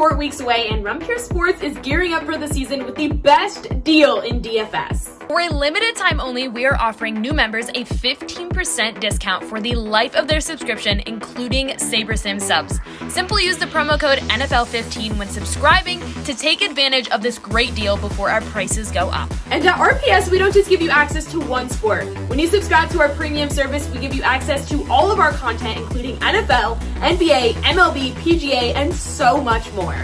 short weeks away, and Rumpure Sports is gearing up for the season with the best deal in DFS. For a limited time only, we are offering new members a 15% discount for the life of their subscription, including SaberSim subs. Simply use the promo code NFL15 when subscribing to take advantage of this great deal before our prices go up. And at RPS, we don't just give you access to one sport. When you subscribe to our premium service, we give you access to all of our content, including NFL, NBA, MLB, PGA, and so much more.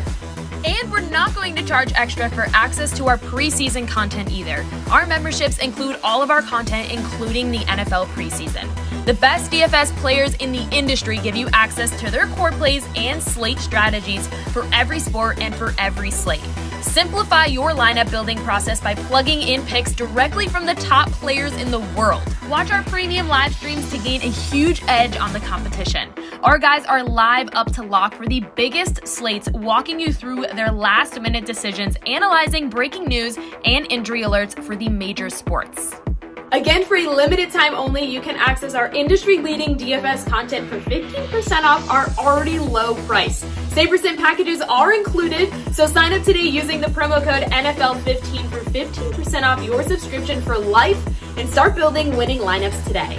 And we're not going to charge extra for access to our preseason content either. Our memberships include all of our content, including the NFL preseason. The best DFS players in the industry give you access to their core plays and slate strategies for every sport and for every slate. Simplify your lineup building process by plugging in picks directly from the top players in the world. Watch our premium live streams to gain a huge edge on the competition. Our guys are live up to lock for the biggest slates, walking you through their last-minute decisions, analyzing breaking news and injury alerts for the major sports. Again, for a limited time only, you can access our industry-leading DFS content for 15% off our already low price. SaberSim packages are included, so sign up today using the promo code NFL15 for 15% off your subscription for life and start building winning lineups today.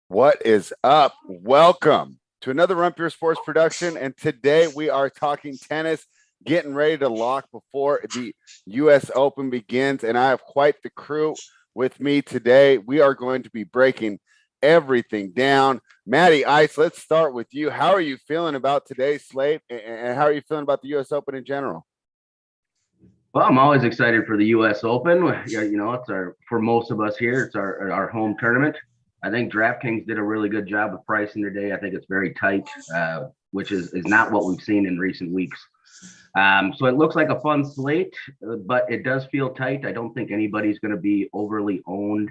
What is up? Welcome to another Rumpure Sports production. And today we are talking tennis, getting ready to lock before the U.S. Open begins. And I have quite the crew with me today. We are going to be breaking everything down. Maddie Ice, let's start with you. How are you feeling about today's slate? And how are you feeling about the U.S. Open in general? Well, I'm always excited for the U.S. Open. You know, for most of us here, it's our home tournament. I think DraftKings did a really good job of pricing today. I think it's very tight, which is not what we've seen in recent weeks. So it looks like a fun slate, but it does feel tight. I don't think anybody's going to be overly owned.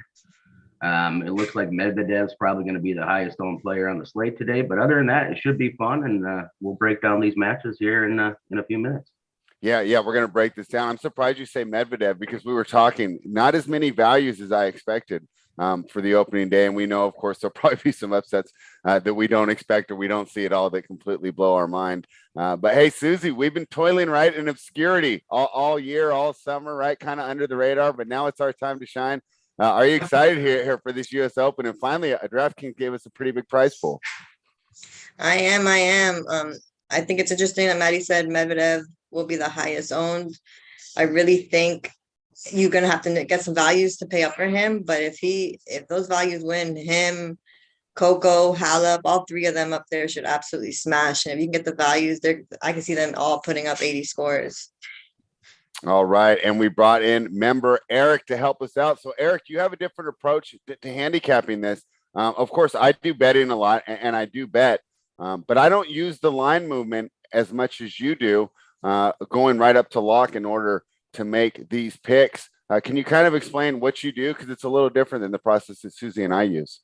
It looks like Medvedev's probably going to be the highest owned player on the slate today. But other than that, it should be fun, and we'll break down these matches here in a few minutes. Yeah, we're going to break this down. I'm surprised you say Medvedev because we were talking not as many values as I expected for the opening day. And we know, of course, there'll probably be some upsets that we don't expect or we don't see at all that completely blow our mind. But hey, Susie, we've been toiling right in obscurity all year, all summer, right? Kind of under the radar, but now it's our time to shine. Are you excited here for this U.S. Open? And finally, DraftKings gave us a pretty big prize pool. I am. I think it's interesting that Maddie said Medvedev will be the highest owned. I really think you're going to have to get some values to pay up for him. But if those values win, him, Coco, Halep, all three of them up there should absolutely smash. And if you can get the values, I can see them all putting up 80 scores. All right. And we brought in member Eric to help us out. So Eric, you have a different approach to handicapping this. Of course, I do betting a lot and I do bet, but I don't use the line movement as much as you do, going right up to lock in order to make these picks. Can you kind of explain what you do? Because it's a little different than the process that Susie and I use.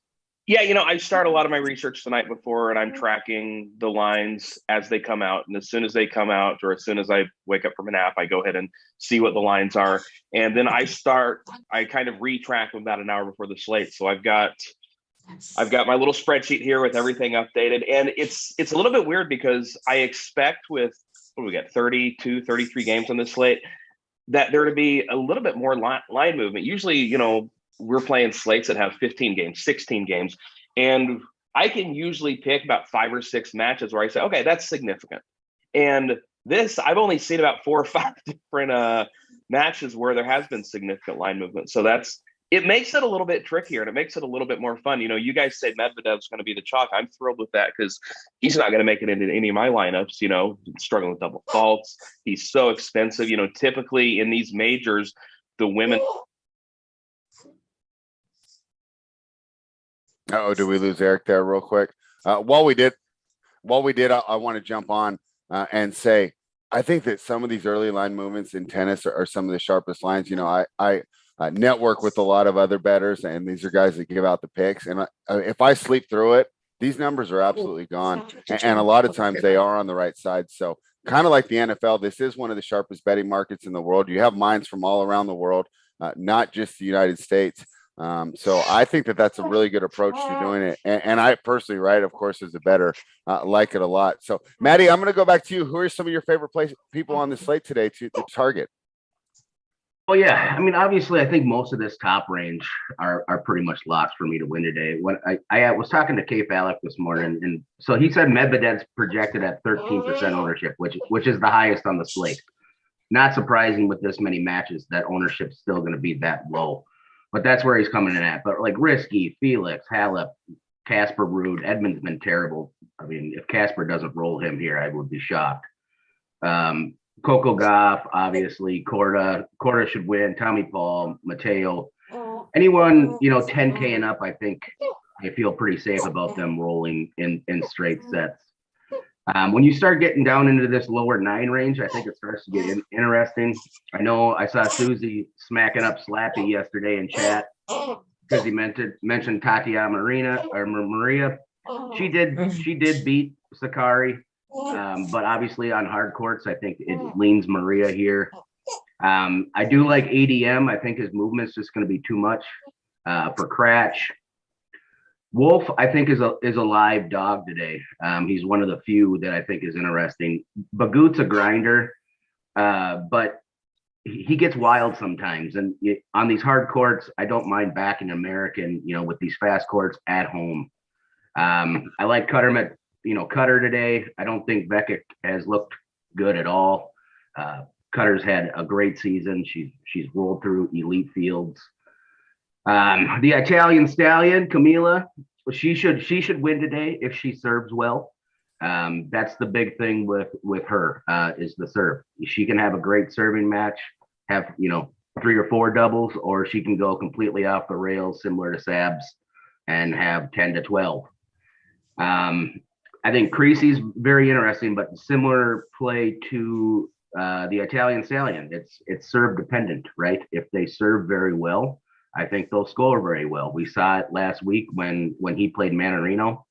Yeah, I start a lot of my research the night before, and I'm tracking the lines as they come out. And as soon as they come out, or as soon as I wake up from a nap, I go ahead and see what the lines are. And then I kind of retrack about an hour before the slate. So I've got my little spreadsheet here with everything updated. And it's a little bit weird because I expect with, what do we got, 32, 33 games on this slate, that there to be a little bit more line movement. Usually, we're playing slates that have 15 games, 16 games. And I can usually pick about 5 or 6 matches where I say, okay, that's significant. And this, I've only seen about 4 or 5 different matches where there has been significant line movement. So it makes it a little bit trickier and it makes it a little bit more fun. You guys say Medvedev's going to be the chalk. I'm thrilled with that because he's not going to make it into any of my lineups, struggling with double faults. He's so expensive. Typically in these majors, the women. Oh, do we lose Eric there real quick? While we did, I want to jump on and say I think that some of these early line movements in tennis are some of the sharpest lines. I network with a lot of other bettors, and these are guys that give out the picks. And if I sleep through it, these numbers are absolutely gone. And a lot of times they are on the right side. So kind of like the NFL, this is one of the sharpest betting markets in the world. You have minds from all around the world, not just the United States. So I think that that's a really good approach to doing it. And I personally, right, of course, as a bettor, like it a lot. So Maddie, I'm going to go back to you. Who are some of your favorite people on the slate today to target? Well, yeah, I mean, obviously, I think most of this top range are pretty much locks for me to win today. When I was talking to Kay Falik this morning, and so he said Medvedev's projected at 13% ownership, which is the highest on the slate. Not surprising with this many matches that ownership's still going to be that low, but that's where he's coming in at. But like Risky, Felix, Halep, Casper Ruud, Edmund's been terrible. I mean, if Casper doesn't roll him here, I would be shocked. Coco Gauff, obviously, Korda should win. Tommy Paul, Mateo, anyone 10K and up. I think I feel pretty safe about them rolling in straight sets. When you start getting down into this lower 9 range, I think it starts to get interesting. I know I saw Susie smacking up Slappy yesterday in chat because he mentioned Tatiana Maria. She did beat Sakari. But obviously on hard courts, I think it leans Maria here. I do like ADM. I think his movement's just going to be too much for Cratch. Wolf, I think, is a live dog today. He's one of the few that I think is interesting. Bagut's a grinder, but he gets wild sometimes. And on these hard courts, I don't mind backing American, with these fast courts at home. I like Cutter today. I don't think Beckett has looked good at all. Cutter's had a great season. She's rolled through elite fields. The Italian stallion, Camila, she should win today if she serves well. That's the big thing with her is the serve. She can have a great serving match, have 3 or 4 doubles, or she can go completely off the rails, similar to Sabs, and have 10 to 12. I think Creasy's very interesting, but similar play to the Italian stallion. It's serve dependent, right? If they serve very well, I think they'll score very well. We saw it last week when he played Manarino.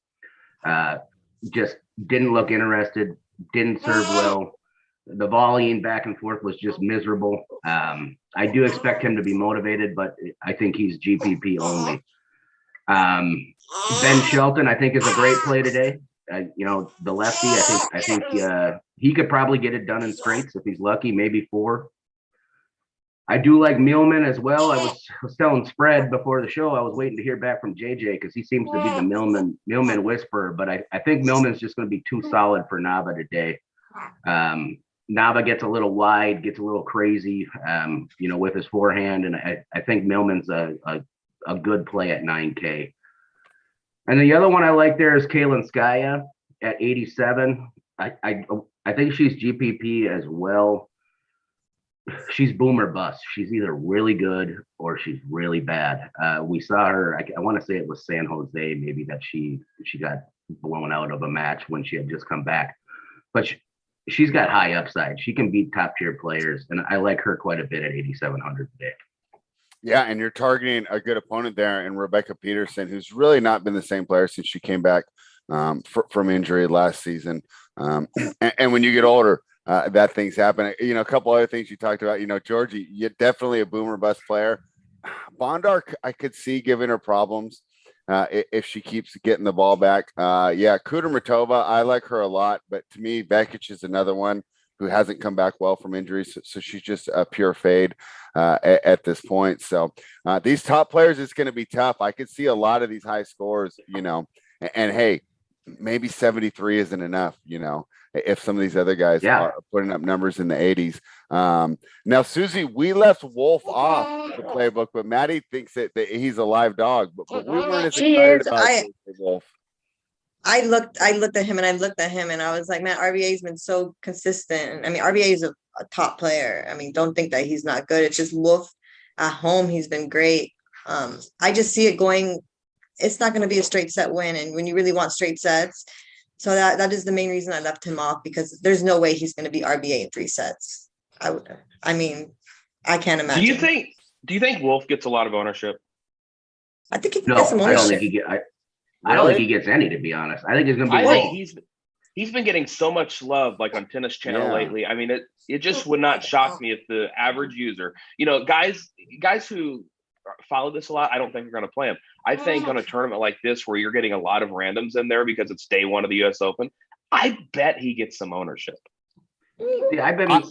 Just didn't look interested, didn't serve well. The volleying back and forth was just miserable. I do expect him to be motivated, but I think he's GPP only. Ben Shelton, I think, is a great play today. The lefty, I think he could probably get it done in straights if he's lucky, maybe 4. I do like Millman as well. I was telling Spread before the show, I was waiting to hear back from JJ because he seems to be the Millman whisperer, but I think Millman's just going to be too solid for Nava today. Nava gets a little wide, gets a little crazy, with his forehand, and I think Millman's a good play at 9K. And the other one I like there is Kalinskaya at 87. I think she's GPP as well. She's boom or bust. She's either really good or she's really bad. We saw her, I want to say it was San Jose, maybe, that she got blown out of a match when she had just come back. But she's got high upside. She can beat top tier players, and I like her quite a bit at 8,700 today. Yeah, and you're targeting a good opponent there in Rebecca Peterson, who's really not been the same player since she came back from injury last season. And when you get older, that things happen. A couple other things you talked about. Georgie, you're definitely a boomer bust player. Bondar, I could see giving her problems if she keeps getting the ball back. Kudermetova, I like her a lot, but to me, Bekic is another one who hasn't come back well from injuries. So she's just a pure fade at this point. So these top players, it's going to be tough. I could see a lot of these high scores, and hey, maybe 73 isn't enough, if some of these other guys are putting up numbers in the 80s. Now, Susie, we left Wolf off the playbook, but Maddie thinks that he's a live dog, but we weren't as excited about Wolf. I looked at him and I was like, man, RBA's been so consistent. I mean, RBA is a top player. I mean, don't think that he's not good. It's just Wolf at home. He's been great. I just see it going. It's not going to be a straight set win. And when you really want straight sets, So that is the main reason I left him off, because there's no way he's going to be RBA in 3 sets. I mean, I can't imagine. Do you think Wolf gets a lot of ownership? I think he can No, get some I don't ownership. think I don't think he gets any, to be honest. I think he's going to be I low. think he's been getting so much love like on Tennis Channel lately. I mean, it just would not shock me if the average user, guys who follow this a lot, I don't think are going to play him. I think on a tournament like this where you're getting a lot of randoms in there because it's day 1 of the US Open, I bet he gets some ownership. Yeah, I've been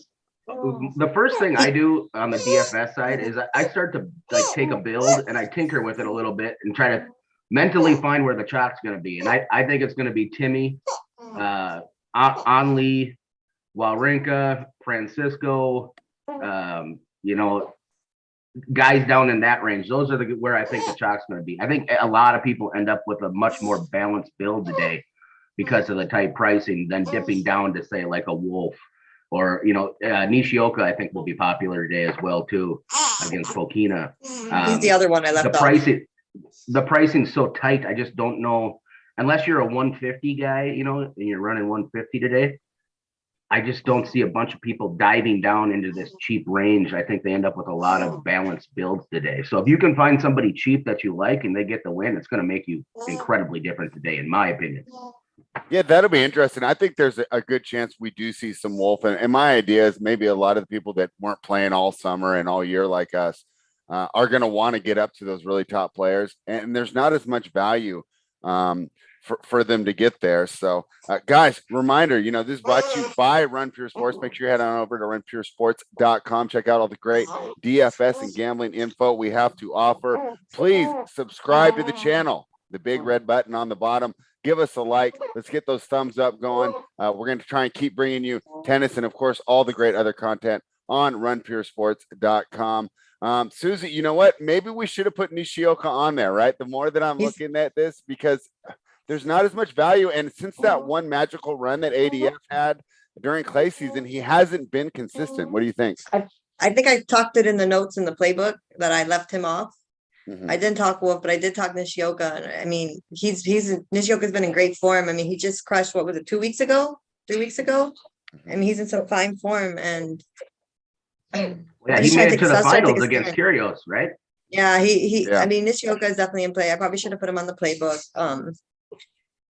the first thing I do on the DFS side is I start to like take a build and I tinker with it a little bit and try to mentally find where the chalk's going to be. And I think it's going to be Timmy, Onley, Wawrinka, Francisco, guys down in that range. Those are where I think the chalk's going to be. I think a lot of people end up with a much more balanced build today because of the tight pricing than dipping down to say like a Wolf. Or, Nishioka, I think, will be popular today as well, too, against Fokina. He's the other one I left off. The pricing's so tight, I just don't know. Unless you're a 150 guy, and you're running 150 today, I just don't see a bunch of people diving down into this cheap range. I think they end up with a lot of balanced builds today. So if you can find somebody cheap that you like and they get the win, it's going to make you incredibly different today, in my opinion. Yeah, that'll be interesting. I think there's a good chance we do see some Wolf. And my idea is maybe a lot of the people that weren't playing all summer and all year like us are going to want to get up to those really top players. And there's not as much value for them to get there. So, guys, reminder, this is brought to you by Run Pure Sports. Make sure you head on over to runpuresports.com. Check out all the great DFS and gambling info we have to offer. Please subscribe to the channel, the big red button on the bottom. Give us a like. Let's get those thumbs up going. We're going to try and keep bringing you tennis and, of course, all the great other content on runpuresports.com. Susie, you know what? Maybe we should have put Nishioka on there, right? The more that I'm looking at this, because there's not as much value. And since that one magical run that ADF had during clay season, he hasn't been consistent. What do you think? I think I talked it in the notes in the playbook that I left him off. Mm-hmm. I didn't talk Wolf, but I did talk Nishioka. I mean, Nishioka's been in great form. I mean, he just crushed, what was it, 2 weeks ago? 3 weeks ago? I mean, he's in some fine form, and he made it to the finals against Kyrgios, right? Yeah, I mean, Nishioka is definitely in play. I probably should have put him on the playbook.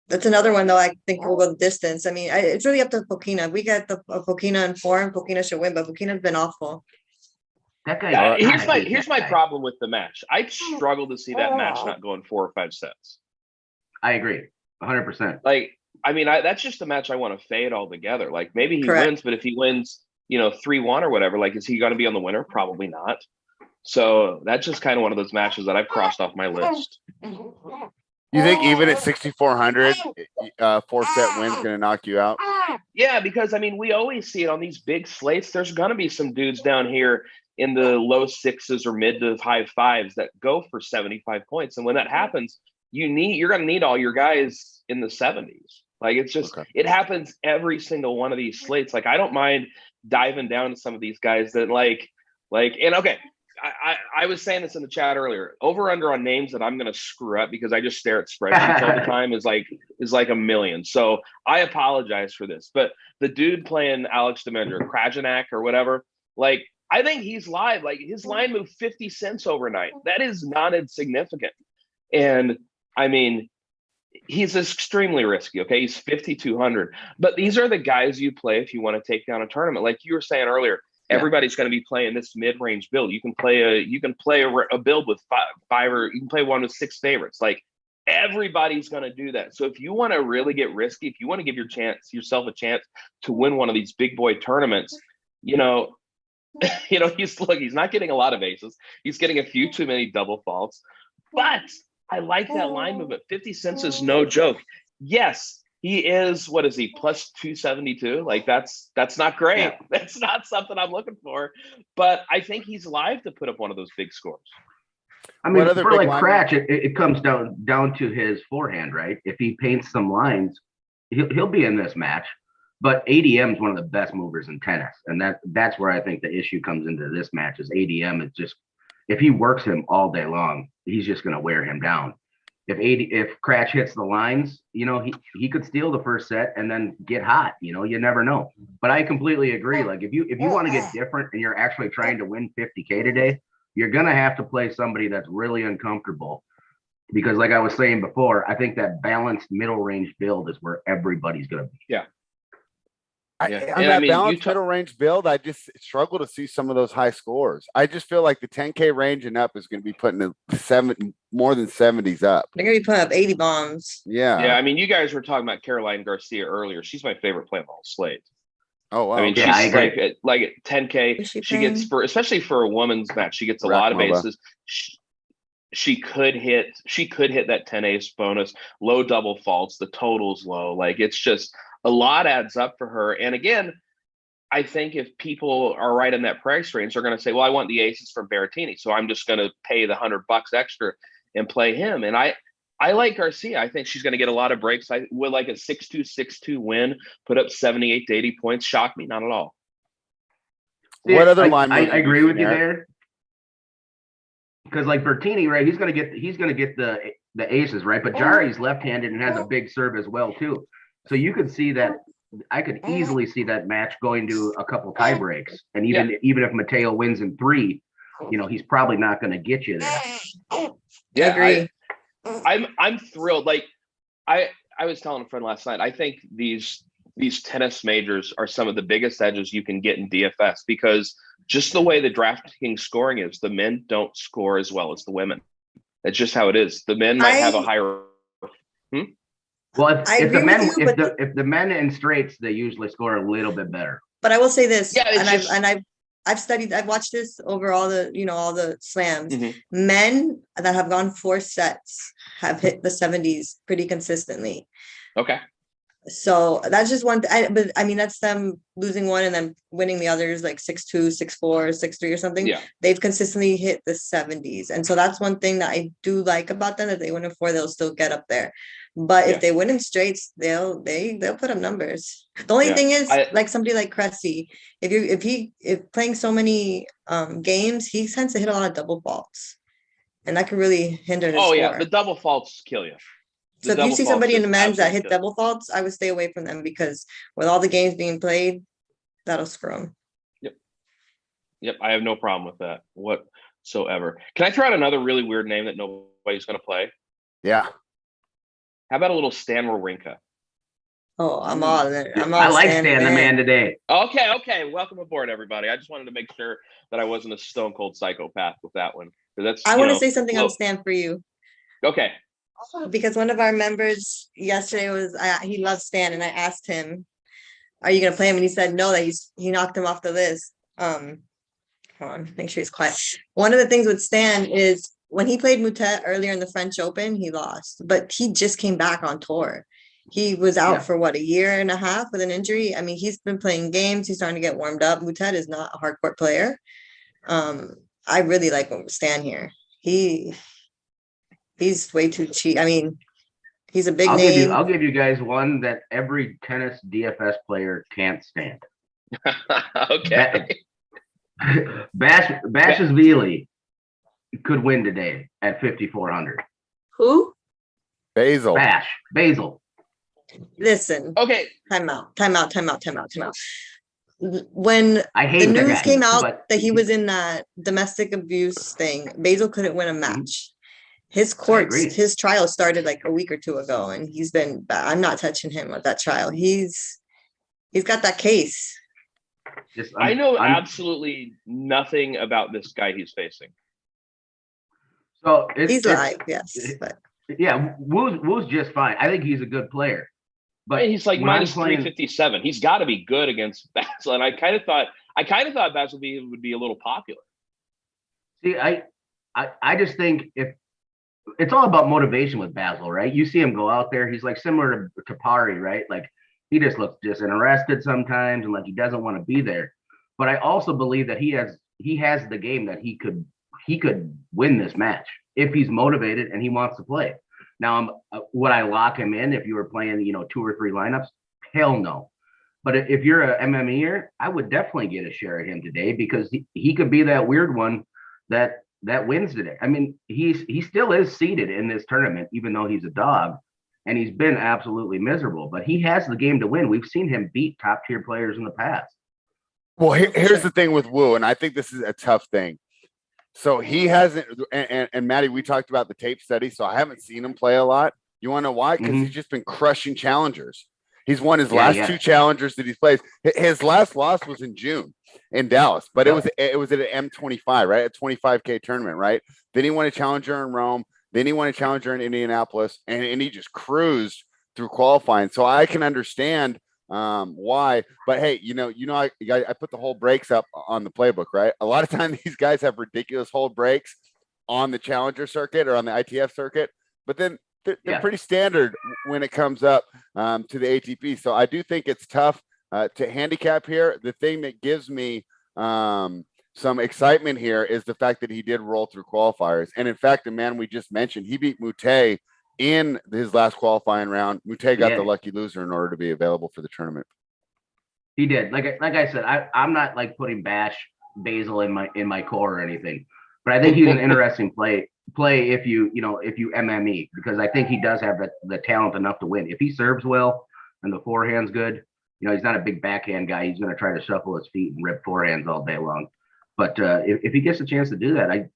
That's another one though. I think will go the distance. I mean, it's really up to Fokina. If we get the Fokina in form, Fokina should win, but Fokina's been awful. That guy. Here's my problem with the match. I struggle to see that match not going 4 or 5 sets. I agree, 100%. That's just a match I want to fade altogether. Like maybe he wins, but if he wins, 3-1 or whatever, like is he going to be on the winner? Probably not. So that's just kind of one of those matches that I've crossed off my list. You think even at 6,400, 4-set win's going to knock you out? Yeah, because we always see it on these big slates. There's going to be some dudes down here in the low 6s or mid to high 5s that go for 75 points. And when that happens, you're going to need all your guys in the 70s. Like it's just, It happens every single one of these slates. Like I don't mind diving down to some of these guys that I was saying this in the chat earlier. Over under on names that I'm going to screw up because I just stare at spreadsheets all the time is like a million. So I apologize for this. But the dude playing Alex Demendra, Krajinac or whatever, like I think he's live. Like his line moved 50 cents overnight. That is not insignificant. And he's extremely risky. Okay, he's 5,200. But these are the guys you play if you want to take down a tournament. Like you were saying earlier. Everybody's going to be playing this mid-range build. You can play a build with five or you can play one with 6 favorites. Like everybody's going to do that. So if you want to really get risky, if you want to give yourself a chance to win one of these big boy tournaments, he's not getting a lot of aces. He's getting a few too many double faults. But I like that line movement. 50 cents is no joke. Yes. He is, what is he, plus 272? Like that's not great. Yeah. That's not something I'm looking for. But I think he's live to put up one of those big scores. For like Cratch, it comes down to his forehand, right? If he paints some lines, he'll be in this match. But ADM is one of the best movers in tennis. And that's where I think the issue comes into this match is ADM is just, if he works him all day long, he's just going to wear him down. if Cratch hits the lines, he could steal the first set and then get hot. You never know. But I completely agree. Like if you want to get different and you're actually trying to win 50K today, you're gonna have to play somebody that's really uncomfortable. Because like I was saying before, I think that balanced middle range build is where everybody's gonna be. Yeah. On that balanced middle range build, I just struggle to see some of those high scores. I just feel like the 10K range and up is going to be putting more than 70s up. They're going to be putting up 80 bombs. Yeah. Yeah. I mean, you guys were talking about Caroline Garcia earlier. She's my favorite play on the whole slate. Oh, wow. I mean, Yeah, she's like at 10K. She gets especially for a woman's match, she gets a lot of bases. She could hit that 10 ace bonus, low double faults, the total's low. Like it's just a lot adds up for her. And again, I think if people are right in that price range, they're going to say, well, I want the aces from Berrettini, so I'm just going to pay the $100 extra and play him. And I like Garcia. I think she's going to get a lot of breaks. I would like a 6-2, 6-2 win, put up 78 to 80 points. Shock me, not at all. What other line? I agree with you there. Because like Berrettini, right? He's gonna get the aces, right? But Jari's left-handed and has a big serve as well too. So you could see that. I could easily see that match going to a couple tie breaks, and even if Mateo wins in 3, he's probably not going to get you there. Yeah, I agree. I'm thrilled. Like I was telling a friend last night, I think these tennis majors are some of the biggest edges you can get in DFS because just the way the DraftKings scoring is, the men don't score as well as the women. That's just how it is. The men might have a higher. Well, if the men in straights, they usually score a little bit better. But I will say this, Yeah, I've watched this over all the slams. Mhm. Men that have gone 4 sets have hit the 70s pretty consistently. Okay. So that's just one. But I mean, that's them losing one and then winning the others, like 6-2, 6-4, 6-3 or something. Yeah. They've consistently hit the 70s, and so that's one thing that I do like about them. That they win in 4, they'll still get up there. But if they win in straights, they'll put up numbers. The only thing is, like somebody like Cressy, if playing so many games, he tends to hit a lot of double faults, and that can really hinder his score. Yeah, the double faults kill you. So if you see somebody in the men's that hit double faults, I would stay away from them because with all the games being played, that'll screw them. Yep. I have no problem with that whatsoever. Can I throw out another really weird name that nobody's going to play? Yeah. How about a little Stan Wawrinka? Oh, I'm all in. I like Stan the man today. Okay. Welcome aboard, everybody. I just wanted to make sure that I wasn't a stone cold psychopath with that one. I want to say something on Stan for you. Okay. Because one of our members yesterday he loves Stan, and I asked him, "Are you going to play him?" And he said no, that he knocked him off the list. Hold on, make sure he's quiet. One of the things with Stan is when he played Moutet earlier in the French Open, he lost, but he just came back on tour. He was out for a year and a half with an injury. I mean, he's been playing games. He's starting to get warmed up. Moutet is not a hard court player. I really like Stan here. He's way too cheap. I mean, he's a big name. I'll give you guys one that every tennis DFS player can't stand. Okay. Bashashvili could win today at 5,400. Who? Basil. Basil. Listen. Okay. Time out. When the news came out that he was in that domestic abuse thing, Basil couldn't win a match. His trial started like a week or 2 ago, and he's been bad. I'm not touching him with that trial. He's got that case. I know absolutely nothing about this guy he's facing. So he's live, yes. But yeah, Wu's just fine. I think he's a good player. But he's like minus 357. He's got to be good against Basil. And I kind of thought Basil would be a little popular. See, I just think if it's all about motivation with Basil, right? You see him go out there. He's like similar to Pari, right? Like he just looks disinterested sometimes and like he doesn't want to be there. But I also believe that he has the game that he could win this match if he's motivated and he wants to play. Now, would I lock him in if you were playing, 2 or 3 lineups? Hell no. But if you're a MMEer, I would definitely get a share of him today because he could be that weird one that that wins today. I mean, he still is seeded in this tournament, even though he's a dog, and he's been absolutely miserable. But he has the game to win. We've seen him beat top tier players in the past. Well, here's the thing with Wu, and I think this is a tough thing. So he hasn't, and Maddie, we talked about the tape study, so I haven't seen him play a lot. You want to know why? Because he's just been crushing challengers. He's won his last two challengers that he's played. His last loss was in June in Dallas, but it was at an M25, right? A 25K tournament, right? Then he won a challenger in Rome. Then he won a challenger in Indianapolis, and he just cruised through qualifying. So I can understand why, but hey, I put the whole breaks up on the playbook, right? A lot of times these guys have ridiculous hold breaks on the challenger circuit or on the ITF circuit, but then they're pretty standard when it comes up to the ATP. So I do think it's tough to handicap here. The thing that gives me some excitement here is the fact that he did roll through qualifiers. And in fact, the man we just mentioned, he beat Mute in his last qualifying round. Mute got the lucky loser in order to be available for the tournament. He did. Like I said, I'm not like putting Bash Basil in my core or anything, but I think he's an interesting play if you MME, because I think he does have the talent enough to win. If he serves well and the forehand's good, he's not a big backhand guy. He's going to try to shuffle his feet and rip forehands all day long. But if he gets a chance to do that,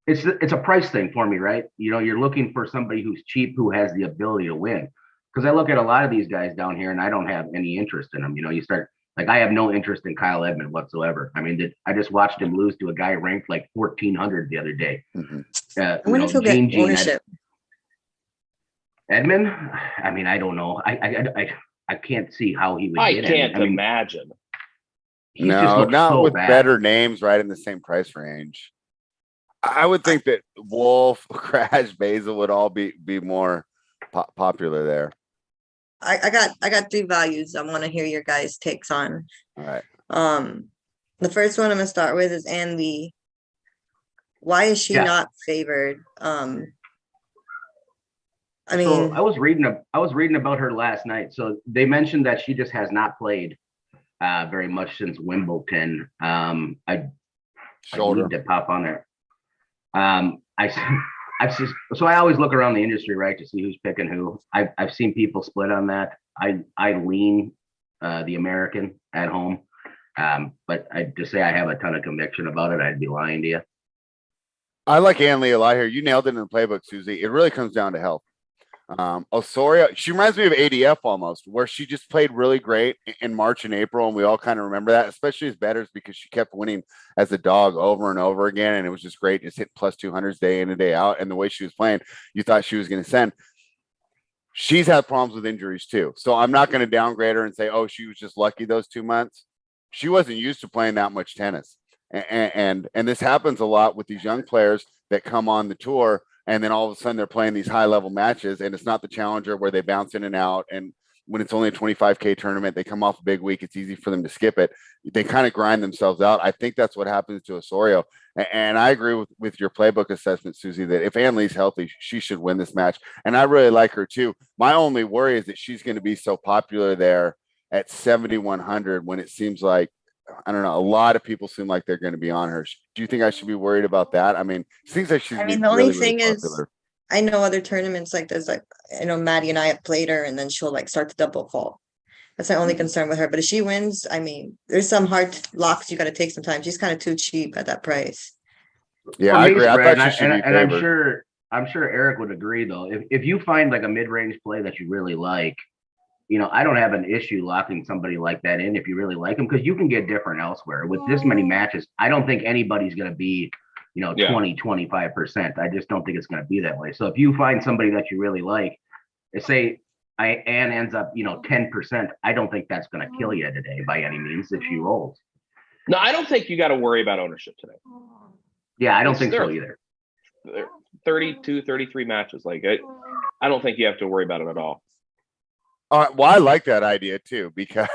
it's a price thing for me, right? You're looking for somebody who's cheap, who has the ability to win. Because I look at a lot of these guys down here and I don't have any interest in them. You start, like, I have no interest in Kyle Edmund whatsoever. I mean, I just watched him lose to a guy ranked like 1,400 the other day. I wonder if he'll get ownership. Edmund? I mean, I don't know. I can't see how he would get it. I can't imagine. No, not so with bad. Better names right in the same price range. I would think that Wolf, Crash, Basil would all be more popular there. I got three values I want to hear your guys' takes on. All right. The first one I'm gonna start with is Ann Lee. Why is she not favored? I mean, so I was reading about her last night. So they mentioned that she just has not played very much since Wimbledon. I need to pop on there. So I always look around the industry, right, to see who's picking who. I've seen people split on that. I lean the American at home, but to say I have a ton of conviction about it, I'd be lying to you. I like Ann Lee a lot here. You nailed it in the playbook, Susie. It really comes down to health. Osorio, she reminds me of ADF almost, where she just played really great in March and April, and we all kind of remember that, especially as bettors, because she kept winning as a dog over and over again, and it was just great, just hit plus 200s day in and day out, and the way she was playing, you thought she was going to send. She's had problems with injuries too, so I'm not going to downgrade her and say, oh, she was just lucky those 2 months. She wasn't used to playing that much tennis, and this happens a lot with these young players that come on the tour. And then all of a sudden they're playing these high level matches, and it's not the challenger where they bounce in and out. And when it's only a 25K tournament, they come off a big week. It's easy for them to skip it. They kind of grind themselves out. I think that's what happens to Osorio. And I agree with your playbook assessment, Susie, that if Ann Lee's healthy, she should win this match. And I really like her too. My only worry is that she's going to be so popular there at 7,100 when it seems like, I don't know, a lot of people seem like they're going to be on her. Do you think I should be worried about that? I mean, it seems like she's. I mean, the only thing is, I know other tournaments like this, like I know Maddie and I have played her, and then she'll like start to double fall. That's my only concern with her. But if she wins, I mean, there's some hard locks you got to take sometimes. She's kind of too cheap at that price. Yeah, I agree. I thought she should be favored. I'm sure Eric would agree though. If you find like a mid-range play that you really like, I don't have an issue locking somebody like that in if you really like them, because you can get different elsewhere. With this many matches, I don't think anybody's going to be, 20, 25%. I just don't think it's going to be that way. So if you find somebody that you really like, say Ann ends up, 10%, I don't think that's going to kill you today by any means if she rolls. No, I don't think you got to worry about ownership today. Yeah, I don't think so either. 32, 33 matches. Like, I don't think you have to worry about it at all. All right, well, I like that idea too, because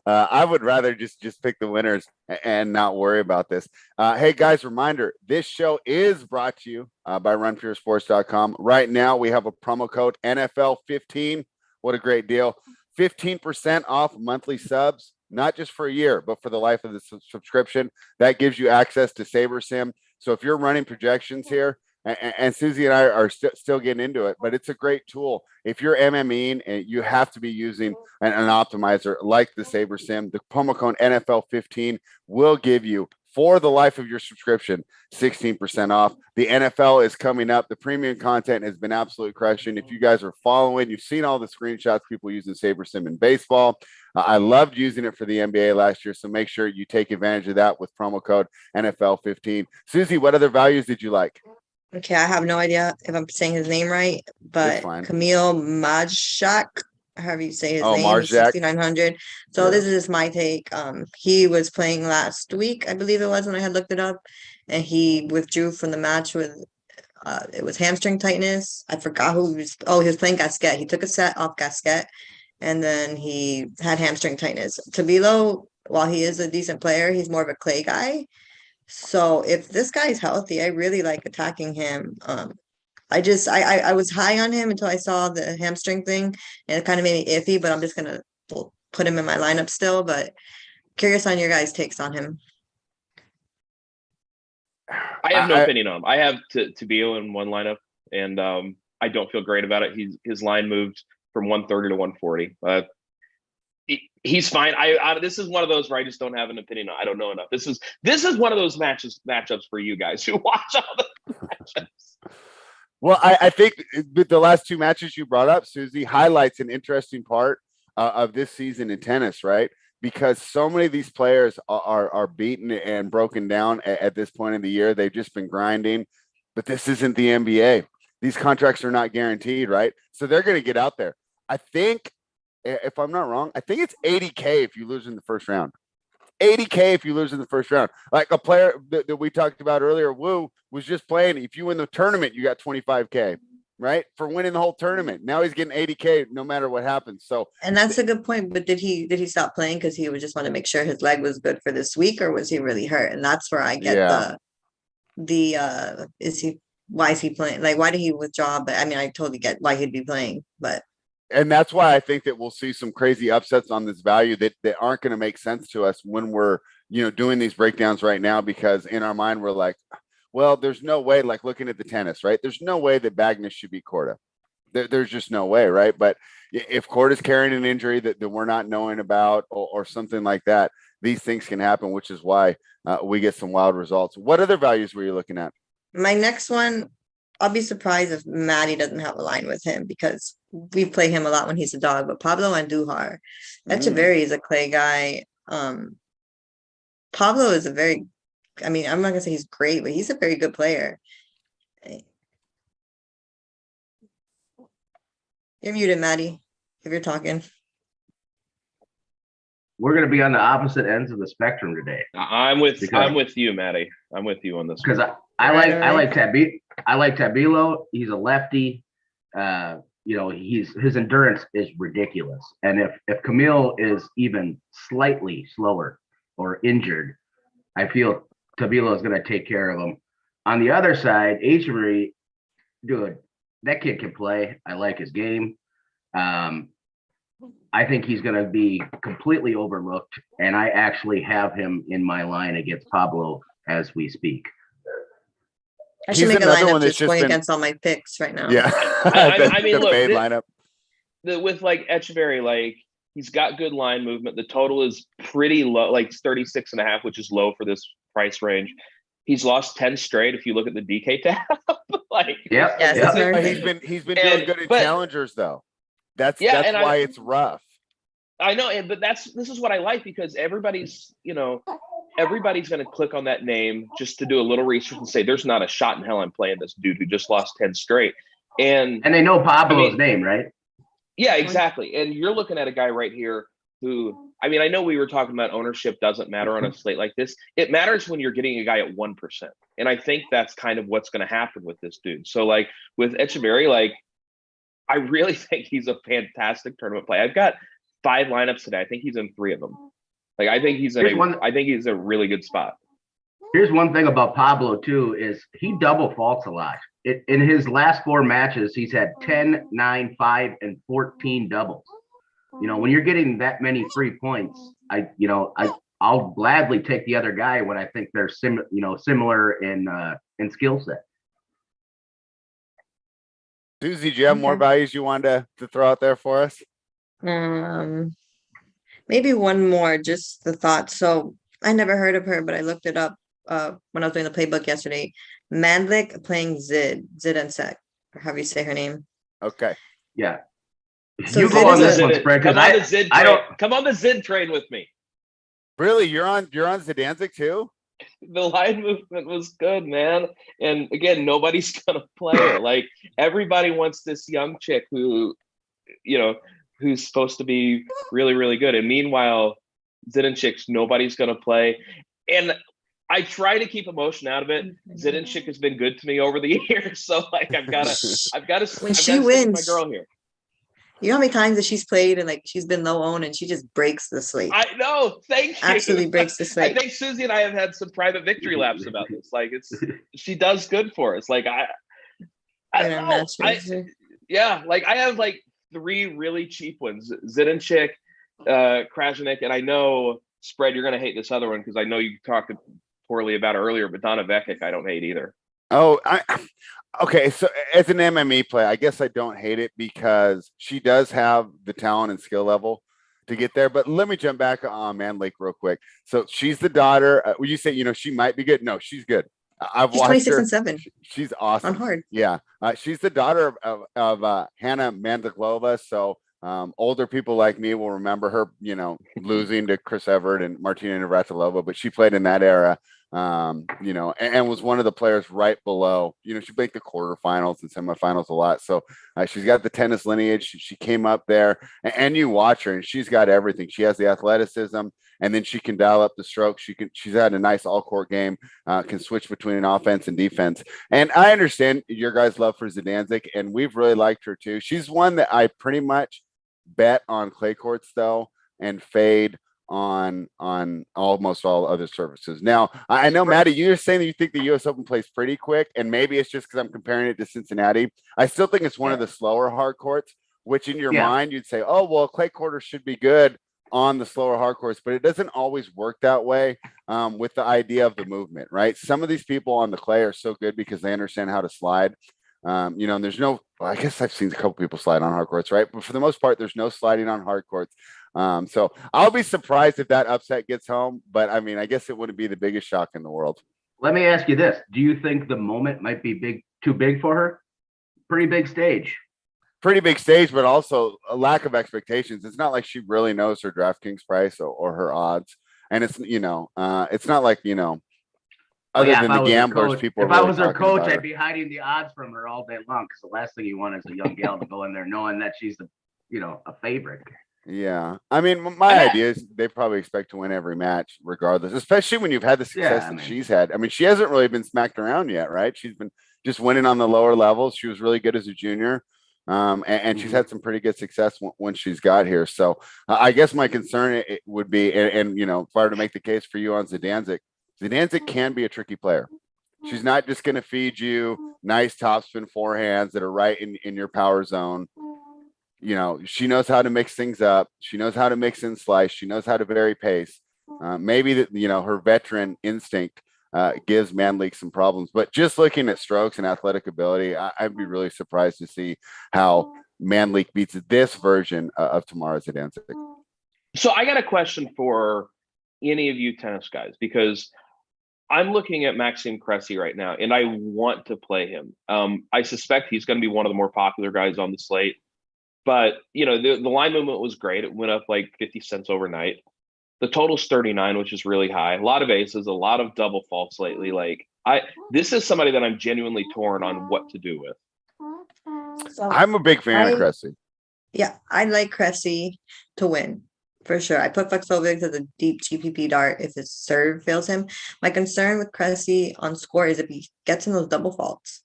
I would rather just pick the winners and not worry about this. Hey guys, reminder, this show is brought to you by runpuresports.com. Right now we have a promo code NFL15. What a great deal. 15% off monthly subs, not just for a year, but for the life of the subscription. That gives you access to SaberSim, So if you're running projections here, and Susie and I are still getting into it, but it's a great tool. If you're MMEing, and you have to be using an optimizer like the SaberSim, the promo code NFL15 will give you, for the life of your subscription, 16% off. The NFL is coming up. The premium content has been absolutely crushing. If you guys are following, you've seen all the screenshots people using SaberSim in baseball. I loved using it for the NBA last year, so make sure you take advantage of that with promo code NFL15. Susie, what other values did you like? Okay, I have no idea if I'm saying his name right, but Camille Majchak, however you say his name, Marjak. 6,900. So this is my take. He was playing last week, I believe it was, when I had looked it up, and he withdrew from the match with it was hamstring tightness. I forgot who he was. Oh, he was playing Gasquet. He took a set off Gasquet, and then he had hamstring tightness. Tabilo, while he is a decent player, he's more of a clay guy. So if this guy's healthy, I really like attacking him. I was high on him until I saw the hamstring thing, and it kind of made me iffy, but I'm just gonna put him in my lineup still. But curious on your guys' takes on him. I have no opinion on him. I have Tabilo in one lineup, and I don't feel great about it. His line moved from 130 to 140. He's fine. This is one of those where I just don't have an opinion on. I don't know enough. This is one of those matchups for you guys who watch all the matchups. Well, I think the last two matches you brought up, Susie, highlights an interesting part of this season in tennis, right? Because so many of these players are beaten and broken down at this point in the year. They've just been grinding, but this isn't the NBA. These contracts are not guaranteed, right? So they're going to get out there. I think, if I'm not wrong, I think it's $80K if you lose in the first round. $80K if you lose in the first round. Like a player that we talked about earlier, Wu, was just playing. If you win the tournament, you got $25K, right? For winning the whole tournament. Now he's getting $80K no matter what happens. So, and that's a good point. But did he stop playing because he would just want to make sure his leg was good for this week, or was he really hurt? And that's where I get why is he playing? Like, why did he withdraw? But I mean, I totally get why he'd be playing, but. And that's why I think that we'll see some crazy upsets on this value that aren't going to make sense to us when we're, doing these breakdowns right now, because in our mind, we're like, well, there's no way, like looking at the tennis, right? There's no way that Bagnis should beat Korda. There's just no way, right? But if Korda's carrying an injury that we're not knowing about or something like that, these things can happen, which is why we get some wild results. What other values were you looking at? My next one, I'll be surprised if Maddie doesn't have a line with him, because we play him a lot when he's a dog. But Pablo Andujar, Echeverry is a clay guy. Pablo is I'm not gonna say he's great, but he's a very good player. You're muted, Maddie, if you're talking. We're going to be on the opposite ends of the spectrum today. I'm with you, Maddie. I'm with you on this because I like Tabilo. He's a lefty. His endurance is ridiculous. And if Camille is even slightly slower or injured, I feel Tabilo is going to take care of him. On the other side, Avery, dude, that kid can play. I like his game. I think he's going to be completely overlooked, and I actually have him in my line against Pablo as we speak. I should make a lineup just going against all my picks right now. Yeah. I mean, look, lineup. With like Echeverry, like he's got good line movement. The total is pretty low, like 36.5, which is low for this price range. He's lost 10 straight. If you look at the DK tab, he's been doing good in challengers though. That's why it's rough. I know, but this is what I like, because everybody's going to click on that name just to do a little research and say, there's not a shot in hell I'm playing this dude who just lost 10 straight. And they know Pablo's name, right? Yeah, exactly. And you're looking at a guy right here who, I know we were talking about ownership doesn't matter on a slate like this. It matters when you're getting a guy at 1%. And I think that's kind of what's going to happen with this dude. So like with Echeverry, like, I really think he's a fantastic tournament play. I've got 5 lineups today. I think he's in 3 of them. Like, I think he's he's a really good spot. Here's one thing about Pablo too, is he double faults a lot. In his last 4 matches, he's had 10, 9, 5, and 14 doubles. When you're getting that many free points, I'll gladly take the other guy when I think they're similar in skill set. Susie, do you have more Okay. values you wanted to throw out there for us? Maybe one more, just the thought. So I never heard of her, but I looked it up when I was doing the playbook yesterday. Mandlik playing Zid and Sek, or however you say her name. Okay. Yeah. So You Zid go on is this a- one, Spread, because I don't come on the Zid train with me. Really? You're on Zidanzik too? The line movement was good, man. And again, nobody's gonna play her. Like everybody wants this young chick who, who's supposed to be really, really good. And meanwhile, Zidanchik, nobody's gonna play. And I try to keep emotion out of it. Zidanchik has been good to me over the years, so like I've got to. When she wins, my girl here. You know how many times that she's played and like she's been low owned and she just breaks the slate. I know. Thank you. Absolutely breaks the slate. I think Susie and I have had some private victory laps about this. Like she does good for us. Like I don't know. Yeah, like I have like 3 really cheap ones: Zidanchik, Krajnik, and I know Spread. You're gonna hate this other one because I know you talked poorly about it earlier, but Donna Vekic, I don't hate either. Oh, okay. So as an MME play, I guess I don't hate it because she does have the talent and skill level to get there. But let me jump back on Manlake real quick. So she's the daughter. Would you say, she might be good? No, she's good. I've She's watched 26 her. and 7. She's awesome. On hard. Yeah. She's the daughter of Hannah Mandiklova. So older people like me will remember her, losing to Chris Everett and Martina Navratilova, but she played in that era. And was one of the players right below. She played the quarterfinals and semifinals a lot. So she's got the tennis lineage. She came up there, and you watch her, and she's got everything. She has the athleticism, and then she can dial up the stroke. She's had a nice all-court game. Can switch between offense and defense. And I understand your guys' love for Zidanzik, and we've really liked her too. She's one that I pretty much bet on clay courts though, and fade on almost all other surfaces. Now, I know, Maddie, you're saying that you think the US Open plays pretty quick, and maybe it's just because I'm comparing it to Cincinnati. I still think it's one of the slower hard courts, which in your mind you'd say, oh, well, clay quarters should be good on the slower hard courts, but it doesn't always work that way with the idea of the movement, right? Some of these people on the clay are so good because they understand how to slide. And there's I guess I've seen a couple people slide on hard courts, right? But for the most part, there's no sliding on hard courts. So I'll be surprised if that upset gets home, but I mean, I guess it wouldn't be the biggest shock in the world. Let me ask you this. Do you think the moment might be too big for her? Pretty big stage, but also a lack of expectations. It's not like she really knows her DraftKings price or her odds. And it's, it's not like, other than the gamblers, people. If I was her coach, I'd be hiding the odds from her all day long. Because the last thing you want is a young gal to go in there knowing that she's a favorite. Yeah. I mean, my idea is they probably expect to win every match regardless, especially when you've had the success that she's had. I mean, she hasn't really been smacked around yet, right? She's been just winning on the lower levels. She was really good as a junior. And she's had some pretty good success when she's got here. So I guess my concern it would be, and if I were to make the case for you on Zidanzik can be a tricky player. She's not just going to feed you nice topspin forehands that are right in your power zone. She knows how to mix things up. She knows how to mix and slice. She knows how to vary pace. Maybe that, her veteran instinct gives Manlake some problems, but just looking at strokes and athletic ability, I'd be really surprised to see how Manlake beats this version of Tamara Zidanzik. So I got a question for any of you tennis guys, because I'm looking at Maxime Cressy right now, and I want to play him. I suspect he's going to be one of the more popular guys on the slate. But, the line movement was great. It went up like 50 cents overnight. The total's 39, which is really high. A lot of aces, a lot of double faults lately. This is somebody that I'm genuinely torn on what to do with. So I'm a big fan of Cressy. Yeah, I like Cressy to win. For sure. I put Fuxovic to the deep GPP dart if his serve fails him. My concern with Cressy on score is if he gets in those double faults.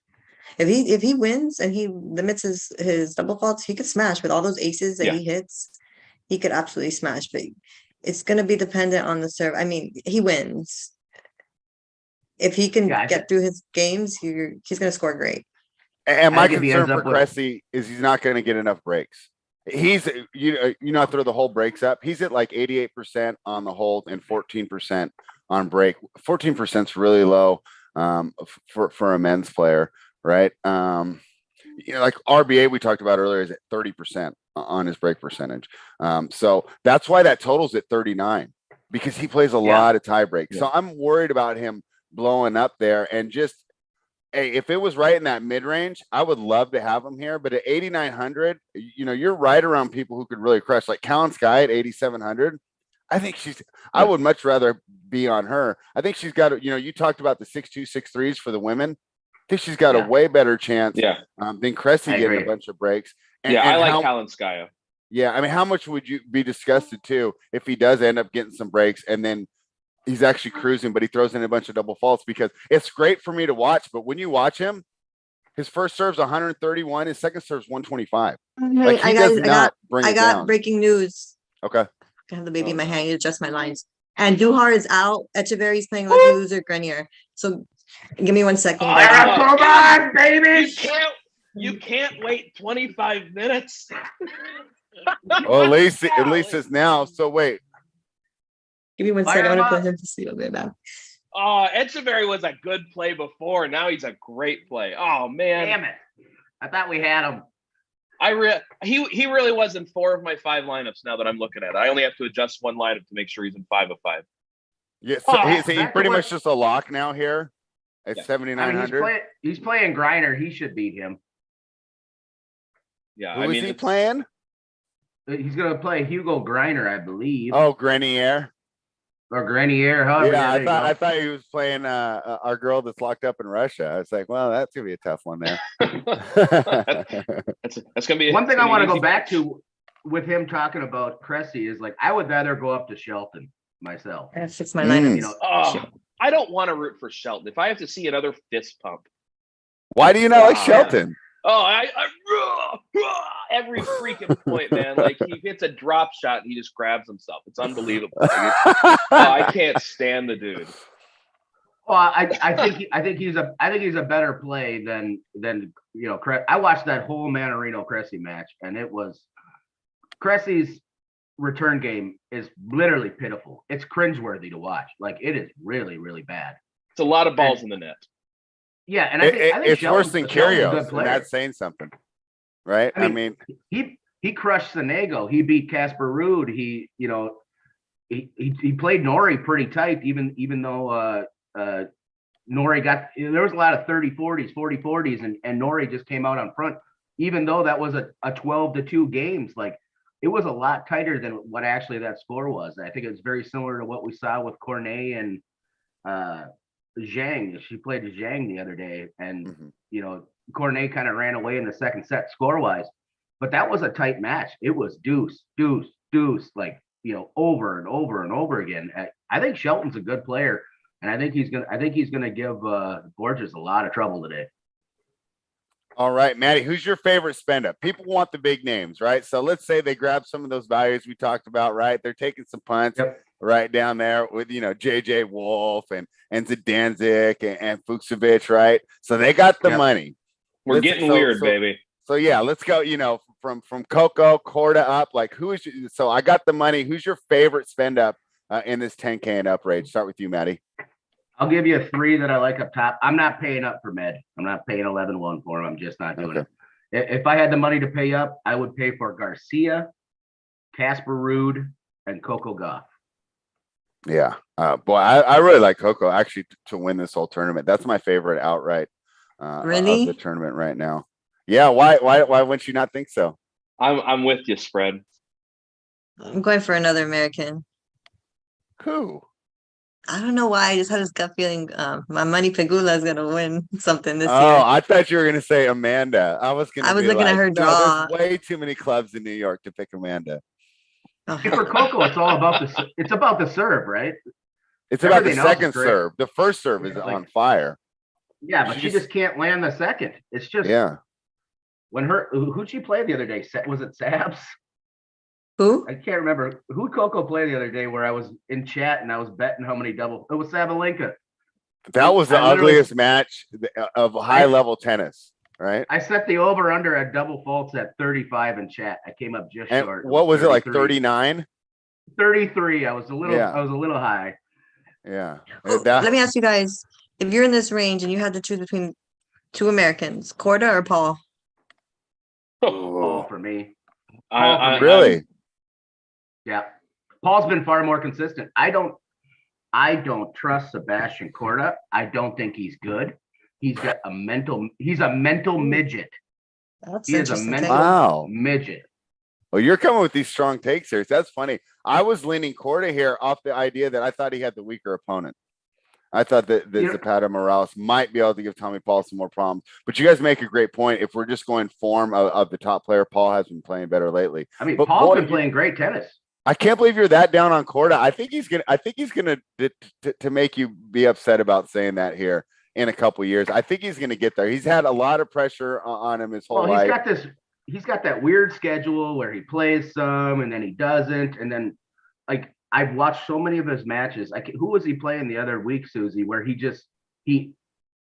If he wins and he limits his double faults, he could smash with all those aces that he hits. He could absolutely smash, but it's going to be dependent on the serve. I mean, he wins. If he can get through his games, he's going to score great. And my concern for Cressy is he's not going to get enough breaks. He's throw the whole breaks up. He's at like 88% on the hold and 14% on break. 14% is really low for a men's player, right? Like RBA we talked about earlier is at 30% on his break percentage. So that's why that total's at 39 because he plays a lot of tie breaks. Yeah. So I'm worried about him blowing up there and just. Hey, if it was right in that mid-range, I would love to have him here. But at 8,900, you're right around people who could really crush. Like Callan Sky at 8,700. I think I would much rather be on her. I think she's got, you talked about the 6'2", 6'3s for the women. I think she's got a way better chance than Cressy getting a bunch of breaks. And I like Callan Sky. Yeah, I mean, how much would you be disgusted too if he does end up getting some breaks and then he's actually cruising, but he throws in a bunch of double faults because it's great for me to watch. But when you watch him, his first serve's 131, his second serve's 125. Like I got breaking news. Okay. I have the baby in my hand. You adjust my lines. And Duhar is out. Echeverry's playing Lucky Loser Grenier. So give me 1 second. Come on, baby. You can't wait 25 minutes. Well, at least it's now. So wait. Give me 1 second. I want to put him to sleep a bit now. Oh, Echeverry was a good play before. Now he's a great play. Oh, man. Damn it. I thought we had him. He really was in 4 of my 5 lineups now that I'm looking at it. I only have to adjust one lineup to make sure he's in 5 of 5. Yeah, so he's pretty much just a lock now here at 7,900. I mean, he's playing Griner. He should beat him. Yeah, Who is he playing? He's going to play Hugo Griner, I believe. Oh, Grenier. Or Grenier, however. Yeah, I thought he was playing our girl that's locked up in Russia. I was like, well, that's gonna be a tough one there. that's gonna be one thing I want to go back to with him talking about Cressy is like I would rather go up to Shelton myself. That's fix my lineup. I don't want to root for Shelton. If I have to see another fist pump, why do you not like Shelton? Oh, every freaking point, man. Like he hits a drop shot and he just grabs himself. It's unbelievable. I can't stand the dude. Well, I think he's a better play than I watched that whole Manarino Cressy match and it was Cressy's return game is literally pitiful. It's cringeworthy to watch. Like it is really, really bad. It's a lot of balls in the net. Yeah, and I think it's worse than Kyrgios, and that's saying something, right? I mean, he crushed Sonego. He beat Casper Ruud. He played Norrie pretty tight, even though Norrie got there was a lot of 30-40s, 40-40s, and Norrie just came out on front. Even though that was a 12-2 games, like it was a lot tighter than what actually that score was. I think it's very similar to what we saw with Cornet and Zhang. She played Zhang the other day, and Cornet kind of ran away in the second set score wise, but that was a tight match. It was deuce, like over and over and over again. I think Shelton's a good player, and I think he's gonna give Borges a lot of trouble today. All right, Maddie, who's your favorite spend up? People want the big names, right? So let's say they grab some of those values we talked about, right? They're taking some punts right down there with, JJ Wolf and Zidanzik and Fuchsovich, right? So they got the money. We're getting weird, baby. So yeah, let's go, from Coco, Corda up, like so I got the money. Who's your favorite spend up in this 10K and up range? Start with you, Maddie. I'll give you 3 that I like up top. I'm not paying up for Med. I'm not paying 11-1 for him. I'm just not doing it. If I had the money to pay up, I would pay for Garcia, Casper Ruud, and Coco Gauff. Yeah. Boy, I really like Coco actually to win this whole tournament. That's my favorite outright of the tournament right now. Yeah. Why wouldn't you not think so? I'm with you, Spread. I'm going for another American. Who? I don't know why. I just had this gut feeling my money Pegula is going to win something this year. Oh, I thought you were going to say Amanda. I was looking at her draw. There's way too many clubs in New York to pick Amanda. For Coco, it's all about the serve, right? It's about the second serve. The first serve is on fire. Yeah, but she just can't land the second. It's just when who'd she play the other day? Was it Sabs? Who? I can't remember. Who'd Coco play the other day where I was in chat and I was betting how many double? It was Sabalenka. That was the ugliest match of high level tennis. right? I set the over under at double faults at 35 in chat. I came up just And short. what was it, like 33. 39? 33. I was a little high. Yeah. Oh, let me ask you guys, if you're in this range and you had to choose between two Americans, Corda or Paul? Paul for me. Really? Yeah. Paul's been far more consistent. I don't trust Sebastian Corda. I don't think he's good. He's a mental midget. That's He is a interesting. mental midget. Well, you're coming with these strong takes here. That's funny. I was leaning Corda here off the idea that I thought he had the weaker opponent. I thought that Zapata Morales might be able to give Tommy Paul some more problems. But you guys make a great point. If we're just going form of the top player, Paul has been playing better lately. I mean, Paul's been playing great tennis. I can't believe you're that down on Corda. I think he's gonna to make you be upset about saying that here in a couple of years. I think he's gonna get there. He's had a lot of pressure on him his whole life. He's got that weird schedule where he plays some and then he doesn't, and then like I've watched so many of his matches. Who was he playing the other week, Susie? Where he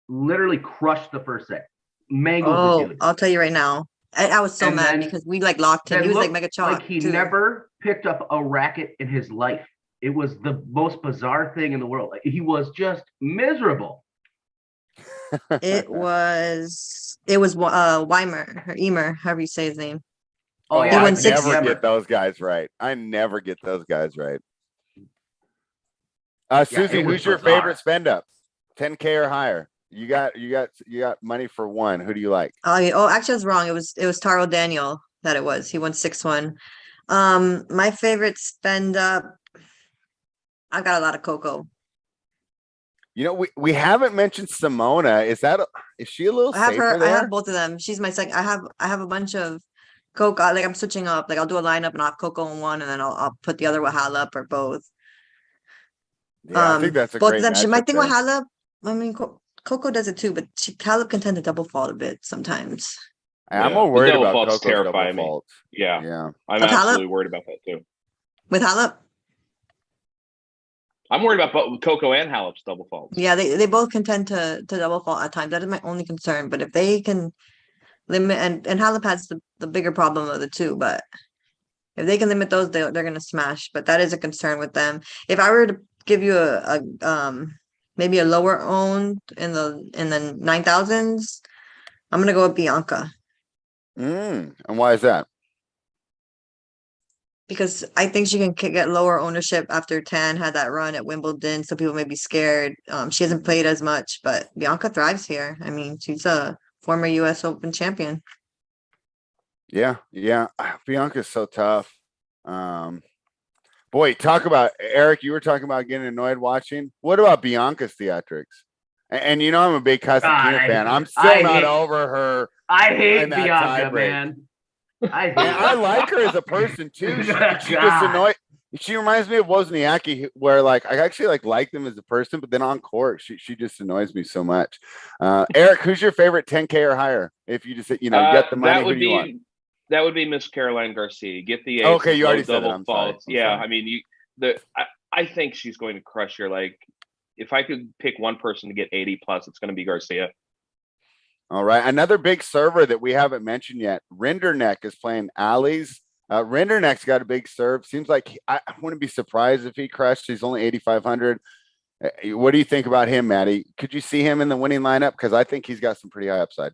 literally crushed the first set, mangled the dude. I'll tell you right now. I was so mad because we like locked him. He was like mega chalk. Like he never picked up a racket in his life. It was the most bizarre thing in the world. Like he was just miserable. It was Weimer or Emer, however you say his name. Oh yeah, I never get those guys right. Susie, who's your favorite spend up? 10K or higher? You got money for one. Who do you like? Actually, I was wrong. It was Taro Daniel that it was. He won 6-1. My favorite spend up. I got a lot of Coco. You know, we haven't mentioned Simona. Is she a little? I have safer her. there? I have both of them. She's my second. I have a bunch of Coco. Like I'm switching up. Like I'll do a lineup and I'll have Coco in one, and then I'll put the other with Halep or both. Yeah, I think that's both great of them. My thing with there. Halep. I mean, Coco does it too, but Halep can tend to double fault a bit sometimes. I'm more worried about faults Coco's terrify double me. faults. Yeah. I'm absolutely worried about that too. With Halep? I'm worried about both Coco and Halep's double faults. Yeah, they both can tend to double fault at times. That is my only concern. But if they can limit, and Halep has the bigger problem of the two, but if they can limit those, they're going to smash. But that is a concern with them. If I were to give you a maybe a lower owned in the 9,000s, I'm going to go with Bianca. And why is that? Because I think she can get lower ownership after Tan had that run at Wimbledon. So people may be scared. She hasn't played as much, but Bianca thrives here. I mean, she's a former US Open champion. Yeah. Bianca's so tough. Boy, talk about Eric. You were talking about getting annoyed watching. What about Bianca's theatrics? And you know, I'm a big Kasatkina fan. I'm still not over her. I hate Bianca, man. I like her as a person too. She just annoyed. She reminds me of Wozniacki, where like I actually like them as a person, but then on court, she just annoys me so much. Eric, who's your favorite 10K or higher? If you just get the money, that would be Miss Caroline Garcia. Get the ace. Okay, you already said it. I'm faults. Sorry. I mean, I think she's going to crush her. Like, if I could pick one person to get 80 plus, it's going to be Garcia. All right. Another big server that we haven't mentioned yet. Rinderknecht is playing Ali's. Rinderknecht's got a big serve. Seems like I wouldn't be surprised if he crushed. He's only 8,500. What do you think about him, Maddie? Could you see him in the winning lineup? Because I think he's got some pretty high upside.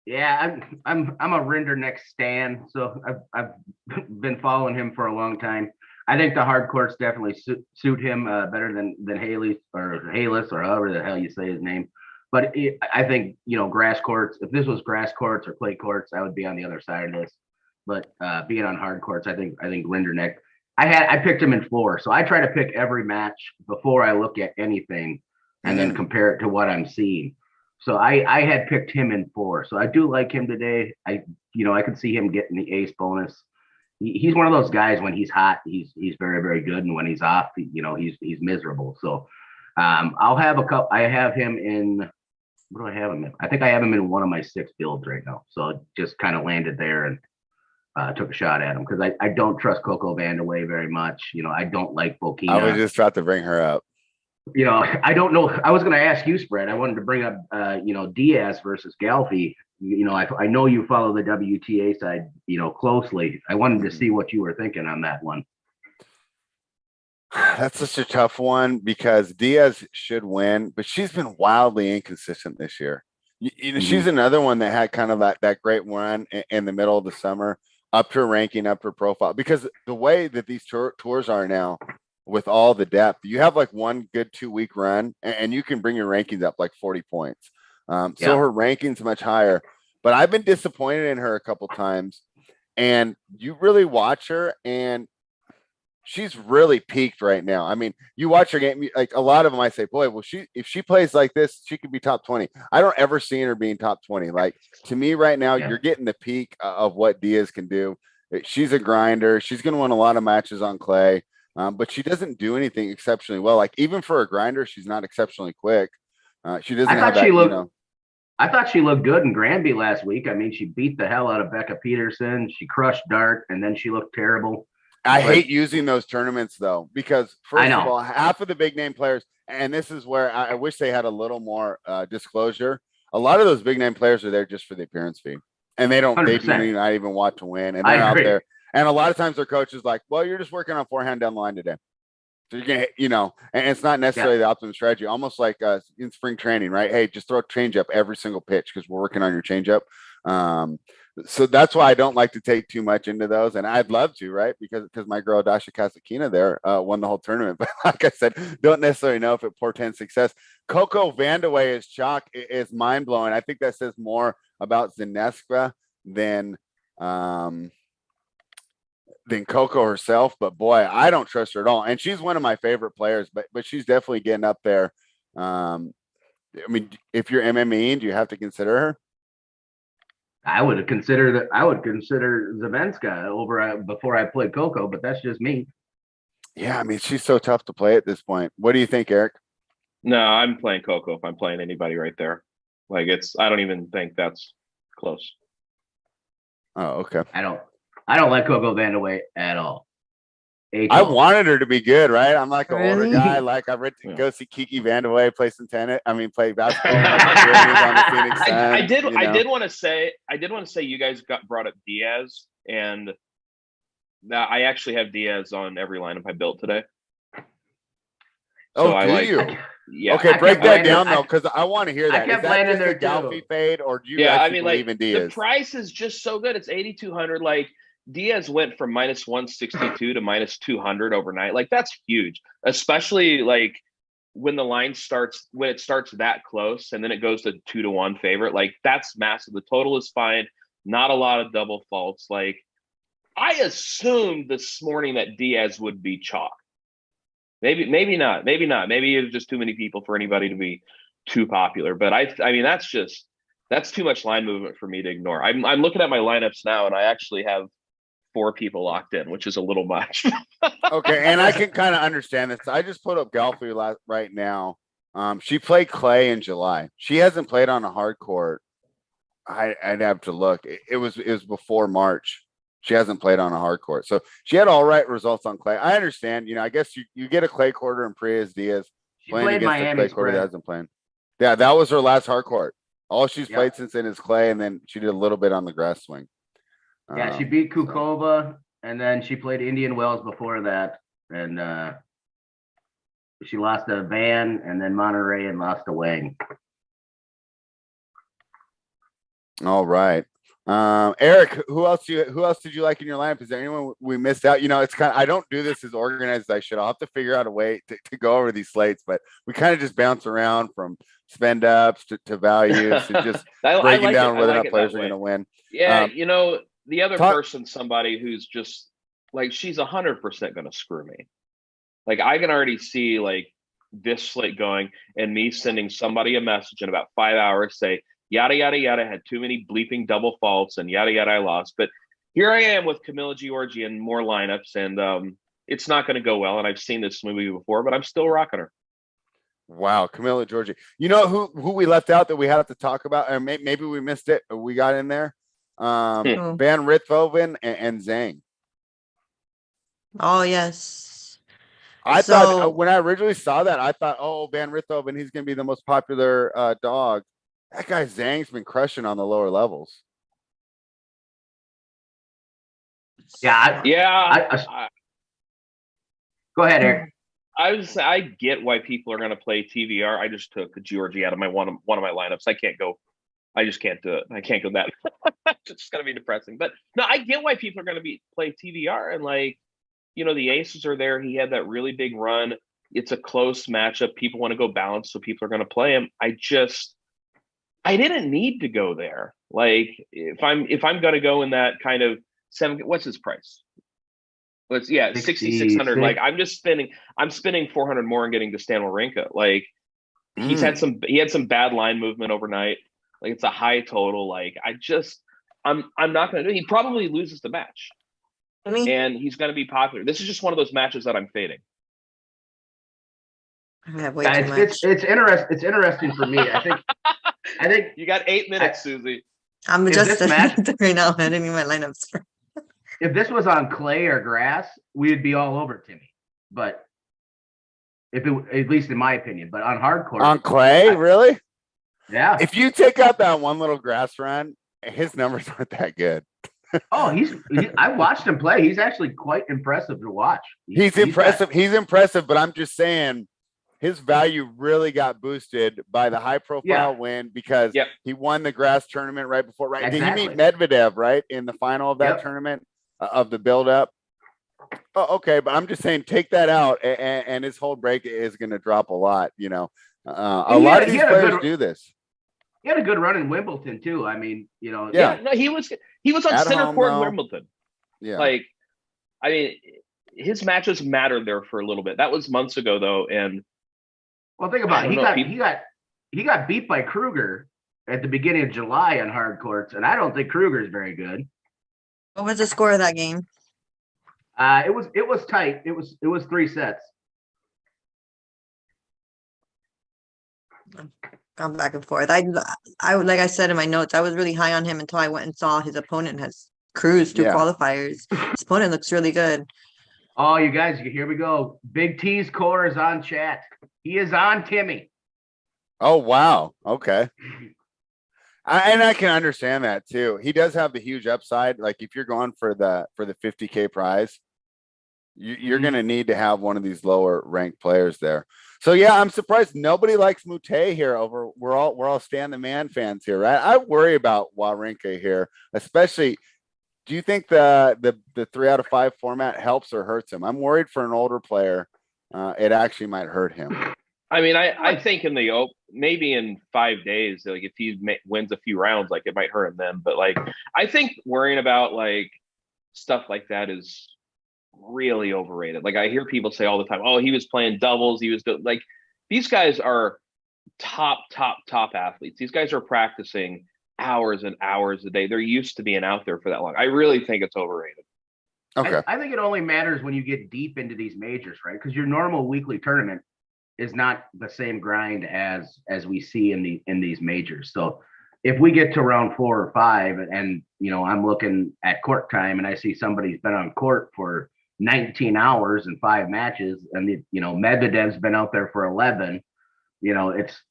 Yeah, I'm a Rinderknecht stan, so I've been following him for a long time. I think the hard courts definitely suit him better than Haley or Halis or however the hell you say his name. But I think, grass courts, if this was grass courts or clay courts, I would be on the other side of this. But being on hard courts, I think Rinderknecht, I picked him in 4. So I try to pick every match before I look at anything and then compare it to what I'm seeing. So I had picked him in 4. So I do like him today. I could see him getting the ace bonus. He's one of those guys when he's hot, he's very, very good. And when he's off, he's miserable. So I'll have a couple. I have him in. What do I have him in? I think I have him in one of my 6 builds right now. So I just kind of landed there and took a shot at him because I don't trust Coco Vandeweghe very much. I don't like Bokina. I was just about to bring her up. I don't know. I was going to ask you, Spread. I wanted to bring up, Diaz versus Galfi. I know you follow the WTA side, closely. I wanted to see what you were thinking on that one. That's such a tough one because Diaz should win, but she's been wildly inconsistent this year. She's another one that had kind of that great run in the middle of the summer, up her ranking, up her profile. Because the way that these tours are now, with all the depth, you have like one good 2-week run, and you can bring your rankings up like 40 points. So her ranking's much higher. But I've been disappointed in her a couple times, and you really watch her, and she's really peaked right now. I mean, you watch her game, like a lot of them, I say, boy, well, if she plays like this, she could be top 20. I don't ever see her being top 20. Like, to me right now, you're getting the peak of what Diaz can do. She's a grinder. She's going to win a lot of matches on clay, but she doesn't do anything exceptionally well. Like, even for a grinder, she's not exceptionally quick. She doesn't have that, I thought she looked good in Granby last week. I mean, she beat the hell out of Becca Peterson. She crushed Dart, and then she looked terrible. I hate using those tournaments though, because first of all, half of the big name players, and this is where I wish they had a little more disclosure. A lot of those big name players are there just for the appearance fee, and they do not even want to win. And they're out there. And a lot of times their coach is like, well, you're just working on forehand down the line today. So you're going to, and it's not necessarily the optimum strategy, almost like in spring training, right? Hey, just throw a changeup every single pitch because we're working on your changeup. So that's why I don't like to take too much into those, and I'd love to, right? Because my girl Dasha Kazakina there won the whole tournament, but like I said, don't necessarily know if it portends success. Coco Vandeweghe is chalk is mind blowing. I think that says more about Zaneska than Coco herself. But boy, I don't trust her at all, and she's one of my favorite players. But she's definitely getting up there. I mean, if you're MMEing, do you have to consider her? I would consider Zavenska over before I played Coco, but that's just me. Yeah, I mean, she's so tough to play at this point. What do you think, Eric? No, I'm playing Coco if I'm playing anybody right there. Like, I don't even think that's close. Oh, okay. I don't like Coco Vandeweghe at all. I wanted her to be good, right? I'm like an older guy. Like, I read to go see Kiki Vandeweghe play some tennis. I mean, play basketball. On the Phoenix Suns, I did want to say you guys brought up Diaz, and I actually have Diaz on every lineup I built today. So do you? Yeah. Okay, break that down though, because I want to hear that. Is that just a Galfi fade, or do you actually believe in Diaz? The price is just so good. It's 8,200. Like, Diaz went from minus 162 to minus 200 overnight. Like, that's huge, especially like when it starts that close and then it goes to 2-1 favorite. Like, that's massive. The total is fine. Not a lot of double faults. Like, I assumed this morning that Diaz would be chalk. Maybe not. Maybe it was just too many people for anybody to be too popular. But I mean, that's too much line movement for me to ignore. I'm looking at my lineups now, and I actually have 4 people locked in, which is a little much. Okay, and I can kind of understand this. I just put up Galfi right now. She played clay in July. She hasn't played on a hard court. I'd have to look. It was before March. She hasn't played on a hard court, so she had all right results on clay. I understand. I guess you get a clay quarter in Priya's Diaz playing against a clay quarter that hasn't played. Yeah, that was her last hard court. All she's played since then is clay, and then she did a little bit on the grass swing. Yeah, she beat Kukova, and then she played Indian Wells before that, and she lost to Van, and then Monterey, and lost to Wang. All right, Eric, who else did you like in your lineup? Is there anyone we missed out? It's kind of, I don't do this as organized as I should. I'll have to figure out a way to go over these slates, but we kind of just bounce around from spend ups to values and just breaking down whether or not players are going to win. Yeah, the other person, somebody who's just like, she's 100% going to screw me. Like, I can already see like this slate going and me sending somebody a message in about 5 hours, say, yada, yada, yada, had too many bleeping double faults and yada, yada, I lost. But here I am with Camila Giorgi and more lineups, and it's not going to go well. And I've seen this movie before, but I'm still rocking her. Wow, Camila Giorgi. You know who we left out that we have to talk about? Or maybe we missed it. We got in there. Van Richthofen and Zhang. Oh, yes. I thought when I originally saw that, I thought, Van Richthofen, he's going to be the most popular dog. That guy Zhang's been crushing on the lower levels. Yeah. Go ahead, Eric. I get why people are going to play TVR. I just took Georgie out of one of my lineups. I just can't do it. I can't go that. It's just going to be depressing. But no, I get why people are going to play TVR. And the aces are there. He had that really big run. It's a close matchup. People want to go balance, so people are going to play him. I didn't need to go there. Like if I'm going to go in that kind of what's his price? 6,600. Like I'm spending 400 more and getting to Stan Wawrinka. Like he had some bad line movement overnight. Like it's a high total. Like I'm not going to do it. He probably loses the match. And he's going to be popular. This is just one of those matches that I'm fading. I have way too much. It's interesting for me. I think you got 8 minutes, Susie. I'm just right now editing my lineups. If this was on clay or grass, we'd be all over Timmy. But at least in my opinion, but on hardcore. On clay, really? Yeah. If you take out that one little grass run, his numbers aren't that good. I watched him play. He's actually quite impressive to watch. He's impressive. He's impressive, but I'm just saying his value really got boosted by the high profile win because he won the grass tournament right before. Right? Exactly. Did he meet Medvedev right in the final of that tournament of the build up? Oh, okay, but I'm just saying take that out, and his whole break is going to drop a lot. A lot of these players do this. He had a good run in Wimbledon too. I mean, no, he was on At center home, court in though. Wimbledon. Yeah, like I mean, his matches mattered there for a little bit. That was months ago though, and well, think about it. He got beat by Kruger at the beginning of July on hard courts, and I don't think Kruger is very good. What was the score of that game? It was tight. It was 3 sets. Gone back and forth. I like I said in my notes, I was really high on him until I went and saw his opponent has cruised through qualifiers. His opponent looks really good. Oh, you guys, here we go. Big T's core is on chat. He is on Timmy. Oh wow. Okay. I can understand that too. He does have the huge upside. Like if you're going for the 50K prize, you're going to need to have one of these lower ranked players there. So yeah, I'm surprised nobody likes Mute here. We're all Stan the Man fans here, right? I worry about Wawrinka here, especially. Do you think the 3 out of 5 format helps or hurts him? I'm worried for an older player. It actually might hurt him. I mean, I think in the maybe in 5 days, like if he wins a few rounds, like it might hurt him then. But like, I think worrying about like stuff like that is really overrated. Like I hear people say all the time, "Oh, he was playing doubles. He was like." These guys are top athletes. These guys are practicing hours and hours a day. They're used to being out there for that long. I really think it's overrated. Okay. I think it only matters when you get deep into these majors, right? Because your normal weekly tournament is not the same grind as we see in these majors. So if we get to round 4 or 5 and I'm looking at court time and I see somebody's been on court for 19 hours and 5 matches and Medvedev's been out there for 11, it's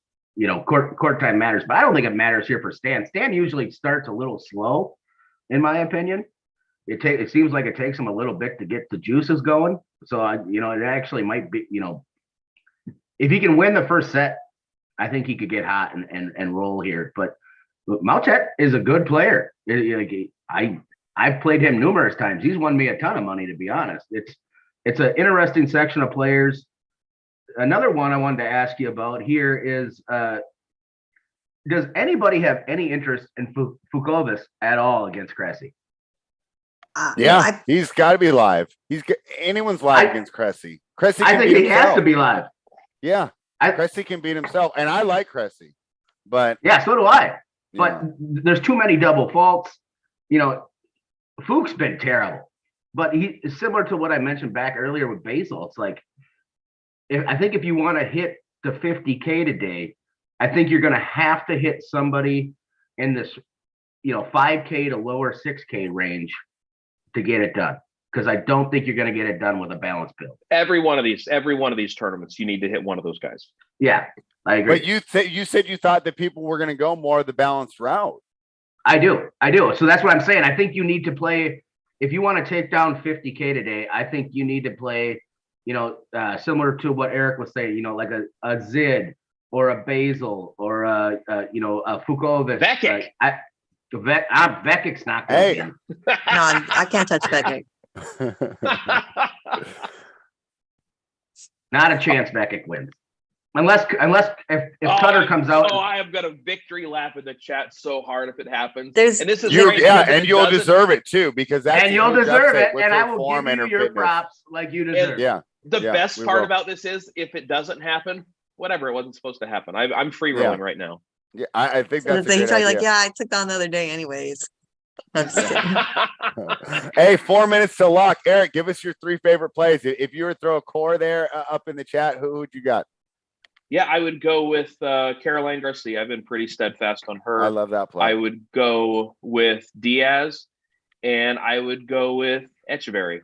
court time matters, but I don't think it matters here for Stan. Stan usually starts a little slow, in my opinion. It seems like it takes him a little bit to get the juices going. So it actually might be, if he can win the first set, I think he could get hot and roll here. But Moutet is a good player. I've played him numerous times. He's won me a ton of money, to be honest. It's an interesting section of players. Another one I wanted to ask you about here is, does anybody have any interest in Fukovis at all against Cressy? He's got to be live. Anyone's live against Cressy. Cressy, I think he has to be live. Yeah, Cressy can beat himself, and I like Cressy, but yeah, so do I. But there's too many double faults. Fuch's been terrible, but he is similar to what I mentioned back earlier with Basil. It's like, I think if you want to hit the 50K today, I think you're going to have to hit somebody in this, 5K to lower 6K range to get it done. because I don't think you're going to get it done with a balanced build. Every one of these tournaments, you need to hit one of those guys. Yeah, I agree. But you said you thought that people were going to go more of the balanced route. I do. So that's what I'm saying. I think you need to play, if you want to take down 50K today, I think you need to play, similar to what Eric was saying, like a Zid or a Basil or a Fukovic. Vekic. Vekic's not going to be. No, I can't touch Beckett. Not a chance Vekic wins. Unless if Cutter comes out. Oh, I am gonna victory lap in the chat so hard if it happens. There's- and this is and you'll deserve it too, because that's and you'll deserve it, and I will give you your props like you deserve. The best part about this is if it doesn't happen, whatever, it wasn't supposed to happen. I'm free rolling right now. Yeah, I think that's so a great idea. like, yeah, I took down the other day anyways. Hey, 4 minutes to lock. Eric, give us your 3 favorite plays. If you were to throw a core there up in the chat, who would you got? Yeah, I would go with Caroline Garcia. I've been pretty steadfast on her. I love that play. I would go with Diaz, and I would go with Echeverry.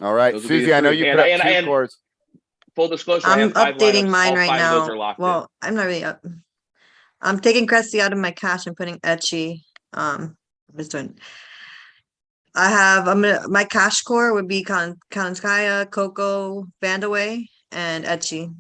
All right, Susie, I know you put up 2 scores. Full disclosure, I'm updating mine right now. Well, I'm not really up. I'm taking Cressy out of my cash and putting Etchy. I'm just doing. I have my cash core would be Kalinskaya, Coco, Vandaway, and Etchy.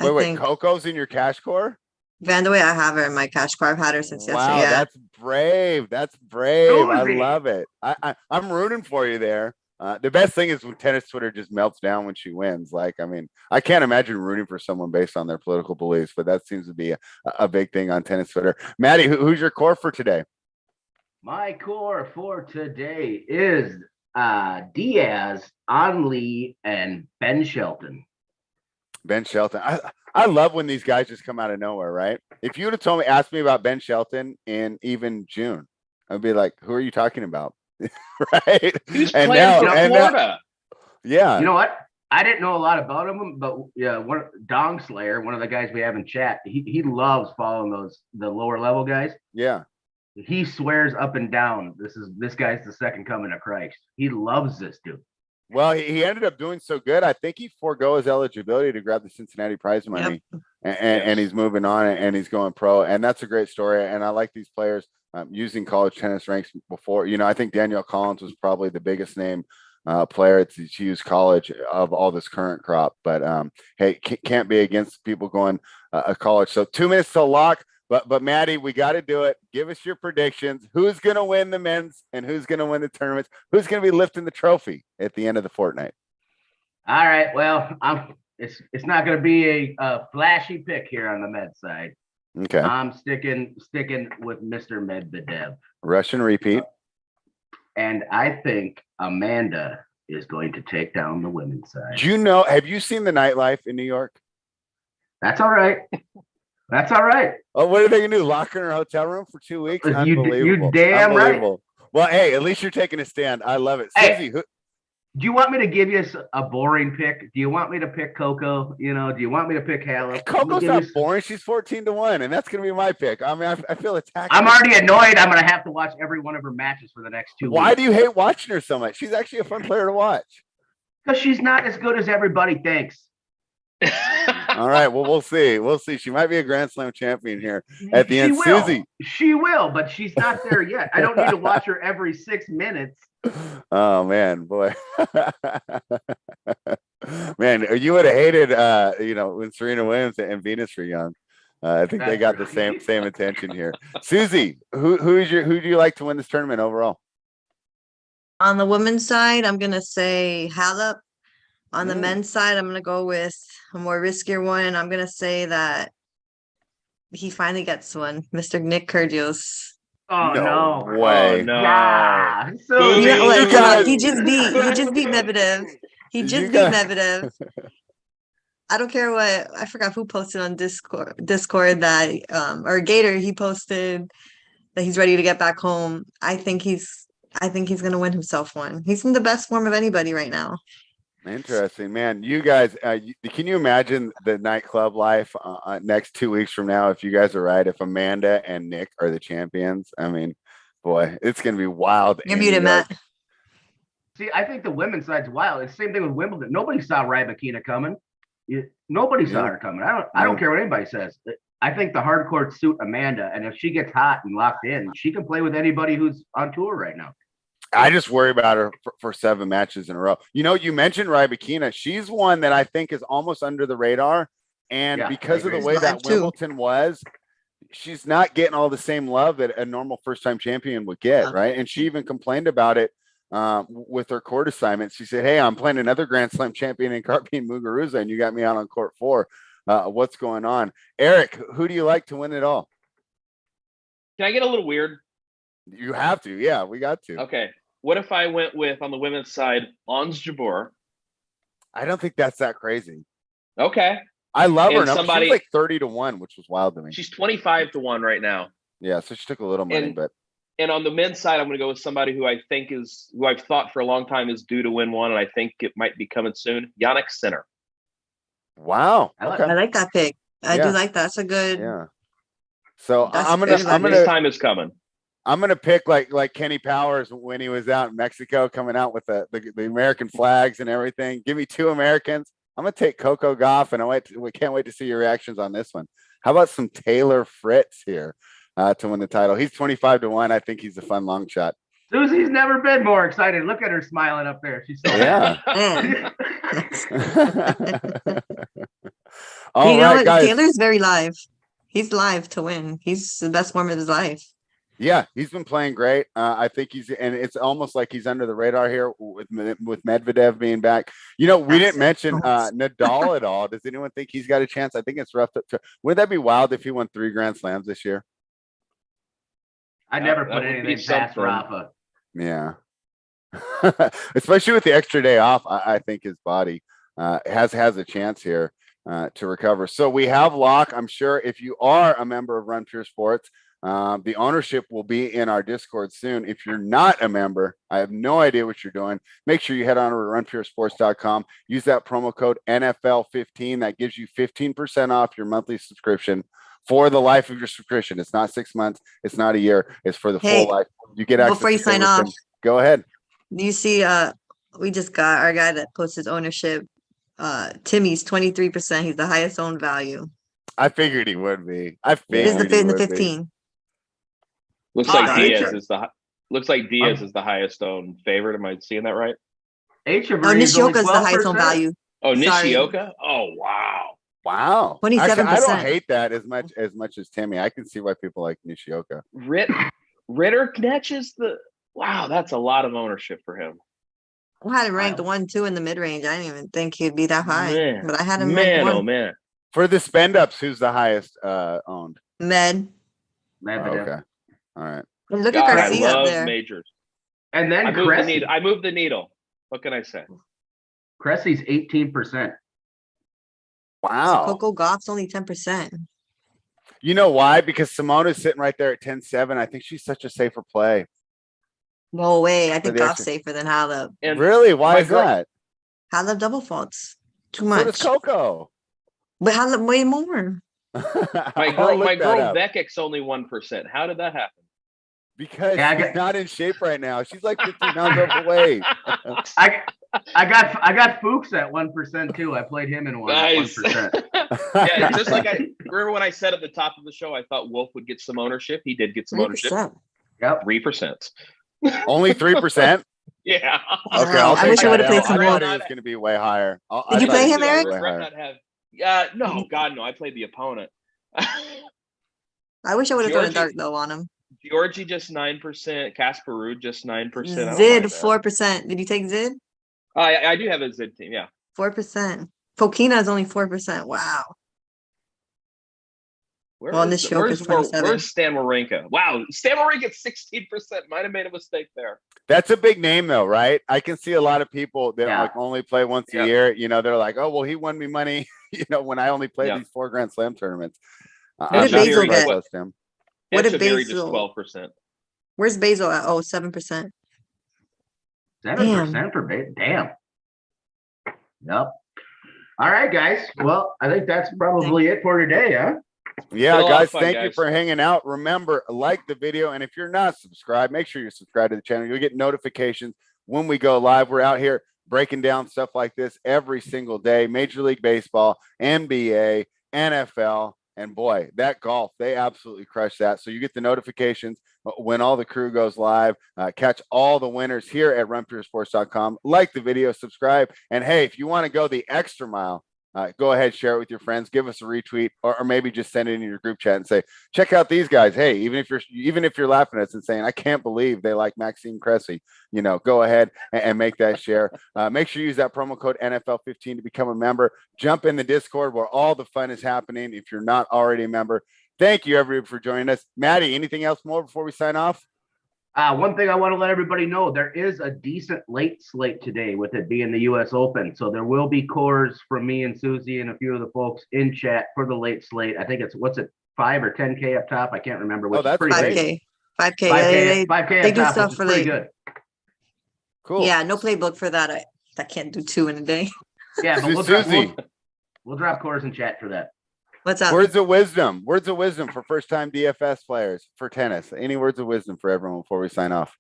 Wait, Coco's in your cash core? Vandaway, I have her in my cash core. I've had her since yesterday. Wow, Yeah. that's brave. That's brave. I love it. I'm rooting for you there. The best thing is when tennis Twitter just melts down when she wins. Like, I mean, I can't imagine rooting for someone based on their political beliefs, but that seems to be a big thing on tennis Twitter. Maddie, who's your core for today? My core for today is Diaz, Onley, and Ben Shelton. Ben Shelton. I love when these guys just come out of nowhere, right? If you would have asked me about Ben Shelton in even June, I'd be like, who are you talking about? Right? He's playing for Florida. Yeah. You know what? I didn't know a lot about him, but yeah, Dong Slayer, one of the guys we have in chat, he loves following the lower level guys. Yeah. He swears up and down, this guy's the second coming of Christ. He loves this dude. Well, he ended up doing so good. I think he forego his eligibility to grab the Cincinnati prize money, and he's moving on and he's going pro. And that's a great story. And I like these players using college tennis ranks before. I think Danielle Collins was probably the biggest name player to use college of all this current crop. But hey, can't be against people going a college. So 2 minutes to lock. But Maddie, we got to do it. Give us your predictions. Who's going to win the men's and who's going to win the tournaments? Who's going to be lifting the trophy at the end of the fortnight? All right. Well, it's not going to be a flashy pick here on the med side. Okay. I'm sticking with Mr. Medvedev. Russian repeat. And I think Amanda is going to take down the women's side. Have you seen the nightlife in New York? That's all right. That's all right. Oh, what are they going to do? Lock her in her hotel room for 2 weeks? Unbelievable. You damn right. Well, hey, at least you're taking a stand. I love it. Hey, Susie, do you want me to give you a boring pick? Do you want me to pick Coco? Do you want me to pick Halep? Coco's not boring. She's 14-1, and that's going to be my pick. I mean, I feel attacked. I'm already annoyed. I'm going to have to watch every one of her matches for the next 2 weeks. Why do you hate watching her so much? She's actually a fun player to watch. Because she's not as good as everybody thinks. All right. Well, we'll see. We'll see. She might be a Grand Slam champion here at the end. Susie. She will, but she's not there yet. I don't need to watch her every 6 minutes. Oh, man, boy. Man, you would have hated, when Serena Williams and Venus were young. I think they got the same attention here. Susie, who do you like to win this tournament overall? On the women's side, I'm gonna say Halep. On the men's side, I'm gonna go with a more riskier one, and I'm gonna say that he finally gets one, Mr. Nick Kyrgios. Oh no way! Oh, no. Yeah. So he just beat Medvedev. He just beat Medvedev. I don't care what, I forgot who posted on Discord that or Gator, he posted that he's ready to get back home. I think he's gonna win himself one. He's in the best form of anybody right now. Interesting, man. You guys, can you imagine the nightclub life next 2 weeks from now if you guys are right? If Amanda and Nick are the champions, I mean, boy, it's gonna be wild. You're muted, Matt. See, I think the women's side's wild. It's the same thing with Wimbledon. Nobody saw Rybakina coming. Nobody saw her coming. I don't care what anybody says. I think the hard court suit Amanda, and if she gets hot and locked in, she can play with anybody who's on tour right now. I just worry about her for 7 matches in a row. You mentioned Rybakina. She's one that I think is almost under the radar. And because of the way that Wimbledon was, she's not getting all the same love that a normal first-time champion would get, right? And she even complained about it with her court assignment. She said, hey, I'm playing another Grand Slam champion in Karpine Muguruza, and you got me out on court 4. What's going on? Eric, who do you like to win it all? Can I get a little weird? You have to. Yeah, we got to. Okay. What if I went with, on the women's side, Ons Jabeur? I don't think that's that crazy. Okay. I love her. And She's like 30-1, which was wild to me. She's 25-1 right now. Yeah, so she took a little money, And on the men's side, I'm going to go with somebody who I've thought for a long time is due to win one, and I think it might be coming soon. Yannick Sinner. Wow. I like that pick. I do like that. That's a good. Yeah. So This time is coming. I'm gonna pick like Kenny Powers when he was out in Mexico, coming out with the American flags and everything. Give me 2 Americans. I'm gonna take Coco Gauff, and we can't wait to see your reactions on this one. How about some Taylor Fritz here to win the title? He's 25-1. I think he's a fun long shot. Susie's never been more excited. Look at her smiling up there. She's so All right, guys. Taylor's very live. He's live to win. He's the best form of his life. Yeah, he's been playing great. I think and it's almost like he's under the radar here with Medvedev being back. We didn't mention Nadal at all. Does anyone think he's got a chance? I think it's rough. Would that be wild if he won 3 Grand Slams this year? I never put anything past Rafa. Yeah. Especially with the extra day off, I think his body has a chance here to recover. So we have lock. I'm sure if you are a member of Run Pure Sports, the ownership will be in our Discord soon. If you're not a member, I have no idea what you're doing. Make sure you head on to runpuresports.com. Use that promo code NFL15. That gives you 15% off your monthly subscription for the life of your subscription. It's not 6 months. It's not a year. It's for the full life. You get access. Before you sign off, go ahead. You see, we just got our guy that posts his ownership. Timmy's 23%. He's the highest owned value. I figured he would be. He's the 15. Looks like Diaz is the highest owned favorite. Am I seeing that right? Nishioka's the highest owned value. Oh, Nishioka? Oh, wow. Wow. 27%. Actually, I don't hate that as much as Timmy. I can see why people like Nishioka. Ritter catches wow, that's a lot of ownership for him. I had him ranked 1-2 in the mid range. I didn't even think he'd be that high. Man. But I had him ranked 1. Oh man. For the spend ups, who's the highest owned? Medvedev. Okay. All right. And look at Garcia up there. Majors. And then I moved the needle. What can I say? Cressy's 18%. Wow. Coco Gauff's only 10%. You know why? Because Simona's sitting right there at 10-7. I think she's such a safer play. No way. I think Gauff's safer than Halep. Really? Why is that? Halep double faults. Too much. So does Coco. But Halep way more. My girl Bekic's only 1%. How did that happen? Because she's not in shape right now. She's like 15 pounds overweight. I got Fuchs at 1% too. I played him in 1%. Yeah, just like I remember when I said at the top of the show, I thought Wolf would get some ownership. He did get some 3%. ownership. Yep, 3%. Only 3%. Yeah. Okay, I wish I would have played some more. more. It's going to be way higher. Did you play him, Eric? No, God, no. I played the opponent. I wish I would have thrown a dart though on him. Georgie just 9%. Casper Ruud just 9%. Zid 4%. Did you take Zid? I do have a Zid team. Yeah, 4%. Fokina is only 4%. Wow. This show is 27. Where's Stan Wawrinka? Wow, Stan Wawrinka 16%. Might have made a mistake there. That's a big name, though, right? I can see a lot of people that like only play once a year. They're like, oh, well, he won me money. When I only played these 4 Grand Slam tournaments. What did Basil get? What did Basil? 12%. Where's Basil at? Oh, 7%. 7% for Basil. Damn. Yep. All right, guys. Well, I think that's probably it for today, huh? Yeah, guys, thank you for hanging out. Remember, like the video, and if you're not subscribed, make sure you're subscribed to the channel. You'll get notifications when we go live. We're out here breaking down stuff like this every single day. Major League Baseball, NBA, NFL, and boy, that golf, they absolutely crush that. So you get the notifications when all the crew goes live. Catch all the winners here at runpuresports.com. Like the video, subscribe, and hey, if you want to go the extra mile, go ahead, share it with your friends, give us a retweet, or maybe just send it in your group chat and say, check out these guys. Hey, even if you're laughing at us and saying, I can't believe they like Maxime Cressy, go ahead and make that share. Make sure you use that promo code NFL15 to become a member. Jump in the Discord where all the fun is happening if you're not already a member. Thank you, everybody, for joining us. Maddie, anything else more before we sign off? One thing I want to let everybody know, there is a decent late slate today with it being the U.S. Open. So there will be cores from me and Susie and a few of the folks in chat for the late slate. I think it's, 5 or 10K up top? I can't remember. Which that's pretty 5K. big. 5K. 5K They up do top, stuff which is for pretty late. good. Cool. Yeah, no playbook for that. I can't do 2 in a day. Yeah, but Susie. we'll drop cores in chat for that. What's up? Words of wisdom for first-time DFS players for tennis. Any words of wisdom for everyone before we sign off?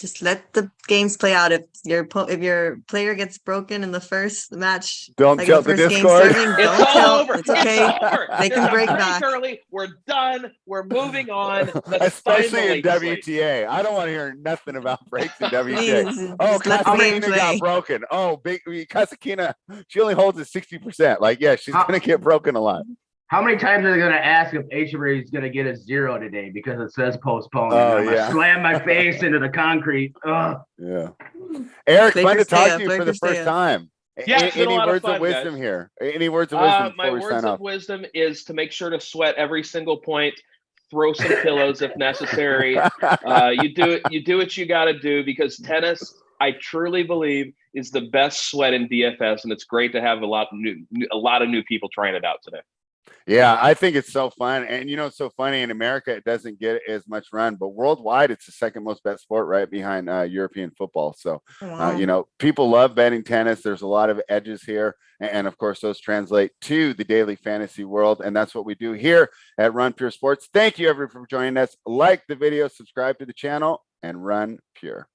Just let the games play out. If your player gets broken in the first match, Don't tell the Discord. It's all over. It's okay. It's over. They can break back. Early. We're done. We're moving on. Especially in WTA. I don't want to hear nothing about breaks in WTA. Please, Oh, just let the game Kasakina got play. broken. Oh, Kasakina, she only holds at 60%. Like, yeah, she's going to get broken a lot. How many times are they going to ask if HRA is going to get a 0 today because it says postponed? Oh, I'm going yeah. to slam my face into the concrete. Ugh. Yeah. Eric, fun to talk to you for the Lakers first time. Yeah, it's been a Any lot of words fun, of wisdom guys. here? Any words of wisdom My before we words sign of off? wisdom is to make sure to sweat every single point. Throw some pillows if necessary. You do what you got to do, because tennis, I truly believe, is the best sweat in DFS, and it's great to have a lot of new people trying it out today. Yeah, I think it's so fun. And it's so funny, in America, it doesn't get as much run, but worldwide, it's the second most bet sport right behind European football. So, Wow. people love betting tennis. There's a lot of edges here. And of course, those translate to the daily fantasy world. And that's what we do here at Run Pure Sports. Thank you, everyone, for joining us. Like the video, subscribe to the channel, and run pure.